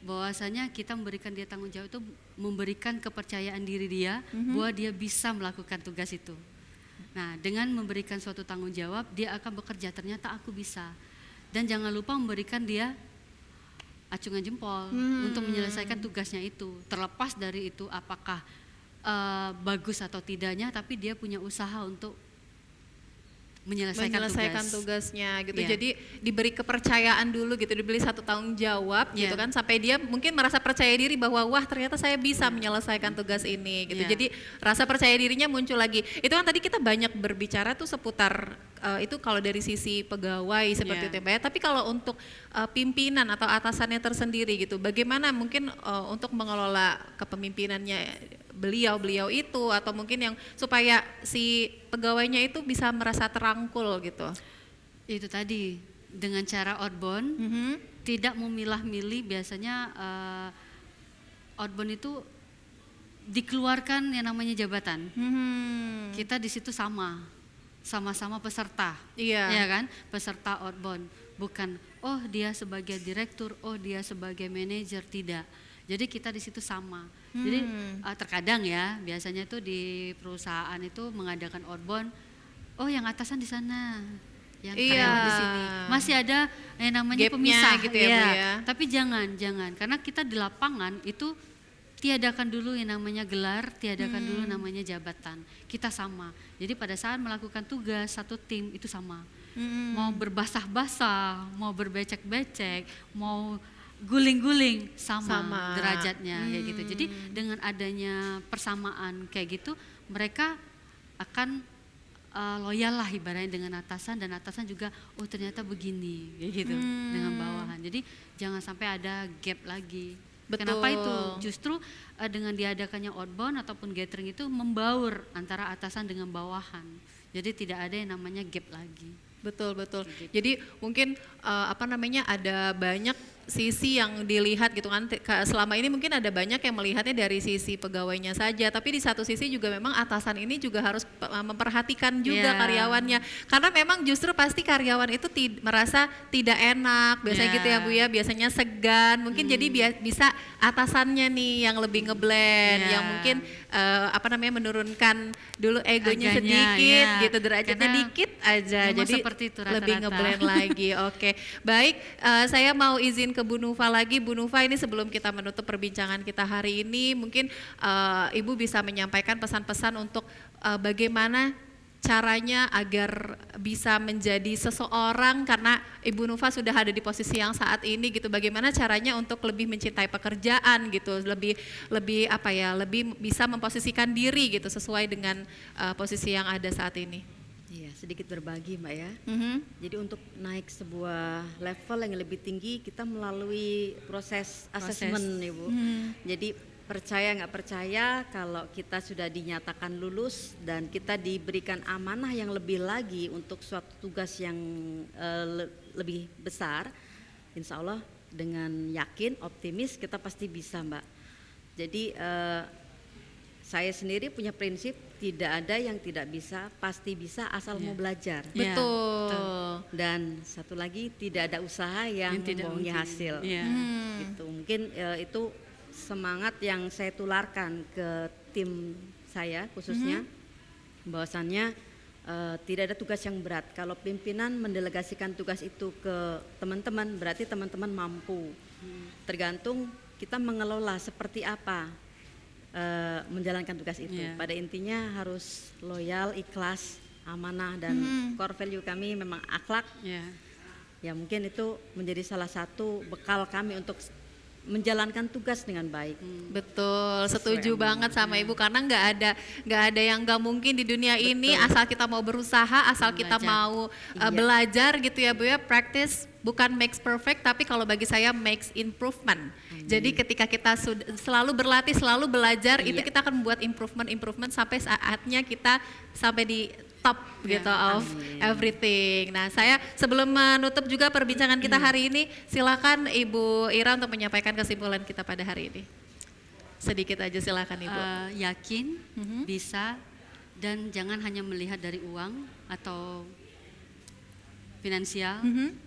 [SPEAKER 2] Bahwasanya kita memberikan dia tanggung jawab itu memberikan kepercayaan diri dia bahwa dia bisa melakukan tugas itu. Nah, dengan memberikan suatu tanggung jawab, dia akan bekerja, ternyata aku bisa. Dan jangan lupa memberikan dia acungan jempol untuk menyelesaikan tugasnya itu. Terlepas dari itu apakah bagus atau tidaknya, tapi dia punya usaha untuk menyelesaikan
[SPEAKER 1] tugasnya gitu.
[SPEAKER 2] Iya.
[SPEAKER 1] Jadi diberi kepercayaan dulu gitu, diberi satu tanggung jawab gitu kan, sampai dia mungkin merasa percaya diri bahwa wah ternyata saya bisa menyelesaikan tugas ini gitu.
[SPEAKER 2] Iya.
[SPEAKER 1] Jadi rasa percaya dirinya muncul lagi. Itu kan tadi kita banyak berbicara tuh seputar itu kalau dari sisi pegawai seperti itu ya Mbak ya. Tapi kalau untuk pimpinan atau atasannya tersendiri gitu, bagaimana mungkin untuk mengelola kepemimpinannya beliau itu, atau mungkin yang supaya si pegawainya itu bisa merasa terangkul gitu?
[SPEAKER 2] Itu tadi dengan cara outbound, tidak memilah-milih. Biasanya outbound itu dikeluarkan yang namanya jabatan. Kita di situ sama-sama peserta, ya kan? Peserta outbound, bukan oh dia sebagai direktur, oh dia sebagai manajer, tidak. Jadi kita di situ sama. Jadi terkadang ya, biasanya tuh di perusahaan itu mengadakan outbound, oh yang atasan di sana, yang karyawan di sini. Masih ada yang namanya pemisah
[SPEAKER 1] gitu ya, Bu ya.
[SPEAKER 2] Tapi jangan, karena kita di lapangan itu tiadakan dulu yang namanya gelar, tiadakan dulu namanya jabatan. Kita sama. Jadi pada saat melakukan tugas satu tim itu sama. Mau berbasah-basah, mau berbecek-becek, mau guling-guling sama derajatnya kayak gitu. Jadi dengan adanya persamaan kayak gitu, mereka akan loyal lah ibaratnya dengan atasan, dan atasan juga oh ternyata begini kayak gitu dengan bawahan. Jadi jangan sampai ada gap lagi. Betul. Kenapa itu? Justru dengan diadakannya outbound ataupun gathering itu membaur antara atasan dengan bawahan. Jadi tidak ada yang namanya gap lagi.
[SPEAKER 1] Betul. Jadi mungkin ada banyak sisi yang dilihat gitu kan. Selama ini mungkin ada banyak yang melihatnya dari sisi pegawainya saja, tapi di satu sisi juga memang atasan ini juga harus memperhatikan juga karyawannya, karena memang justru pasti karyawan itu merasa tidak enak biasanya gitu ya Bu ya, biasanya segan mungkin. Jadi bisa atasannya nih yang lebih ngeblend, yang mungkin menurunkan dulu egonya sedikit gitu, derajatnya dikit aja, jadi
[SPEAKER 2] seperti itu,
[SPEAKER 1] lebih ngeblend lagi. Oke, baik, saya mau izin ke Bu Nufa lagi. Bu Nufa, ini sebelum kita menutup perbincangan kita hari ini, mungkin Ibu bisa menyampaikan pesan-pesan untuk bagaimana caranya agar bisa menjadi seseorang, karena Ibu Nufa sudah ada di posisi yang saat ini gitu. Bagaimana caranya untuk lebih mencintai pekerjaan gitu, lebih bisa memposisikan diri gitu sesuai dengan posisi yang ada saat ini.
[SPEAKER 9] Iya, sedikit berbagi Mbak ya. Jadi untuk naik sebuah level yang lebih tinggi, kita melalui proses assessment Ibu. Jadi percaya nggak percaya, kalau kita sudah dinyatakan lulus dan kita diberikan amanah yang lebih lagi untuk suatu tugas yang lebih besar, insya Allah dengan yakin, optimis kita pasti bisa Mbak. Jadi saya sendiri punya prinsip, tidak ada yang tidak bisa, pasti bisa asal mau belajar.
[SPEAKER 1] Betul.
[SPEAKER 9] Dan satu lagi, tidak ada usaha yang membohongi hasil. Gitu. Mungkin itu semangat yang saya tularkan ke tim saya khususnya, bahwasannya tidak ada tugas yang berat. Kalau pimpinan mendelegasikan tugas itu ke teman-teman, berarti teman-teman mampu. Tergantung kita mengelola seperti apa menjalankan tugas itu. Pada intinya harus loyal, ikhlas, amanah, dan core value kami memang akhlak. Ya mungkin itu menjadi salah satu bekal kami untuk menjalankan tugas dengan baik.
[SPEAKER 1] Betul, setuju banget sama Ibu, karena nggak ada yang nggak mungkin di dunia ini. Asal kita mau berusaha, asal kita mau belajar gitu ya Bu ya. Practice bukan makes perfect, tapi kalau bagi saya makes improvement. Jadi ketika kita selalu berlatih, selalu belajar, itu kita akan membuat improvement sampai saatnya kita sampai di top gitu of everything. Nah, saya sebelum menutup juga perbincangan kita hari ini, silakan Ibu Ira untuk menyampaikan kesimpulan kita pada hari ini. Sedikit aja silakan Ibu.
[SPEAKER 2] Yakin, bisa, dan jangan hanya melihat dari uang atau finansial,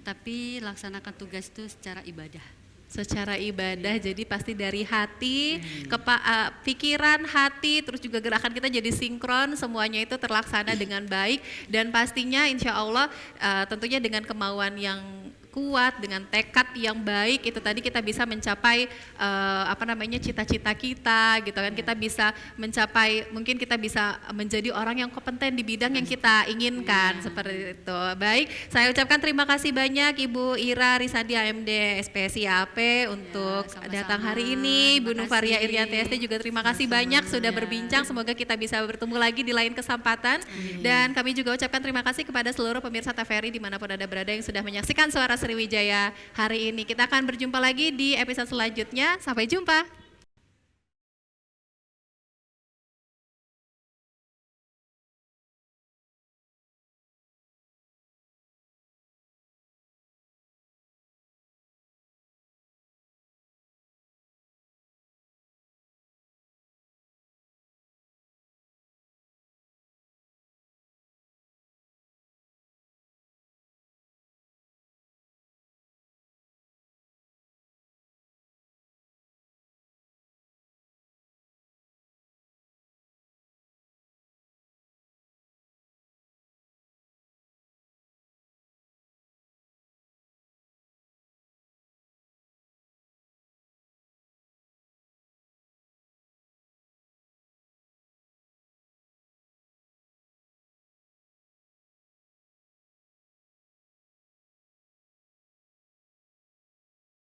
[SPEAKER 2] tapi laksanakan tugas itu secara ibadah.
[SPEAKER 1] Secara ibadah, jadi pasti dari hati, pikiran, hati, terus juga gerakan kita jadi sinkron, semuanya itu terlaksana dengan baik, dan pastinya insya Allah tentunya dengan kemauan yang kuat, dengan tekad yang baik, itu tadi kita bisa mencapai cita-cita kita gitu kan. Kita bisa mencapai, mungkin kita bisa menjadi orang yang kompeten di bidang yang kita inginkan, seperti itu. Baik, saya ucapkan terima kasih banyak Ibu Ira Risandi AMD SPSI AP untuk datang hari ini. Bu Nufaria Irianti ST juga terima kasih banyak sudah berbincang. Semoga kita bisa bertemu lagi di lain kesempatan. Dan kami juga ucapkan terima kasih kepada seluruh pemirsa TVRI dimanapun Anda berada yang sudah menyaksikan Suara Sriwijaya hari ini. Kita akan berjumpa lagi di episode selanjutnya. Sampai jumpa.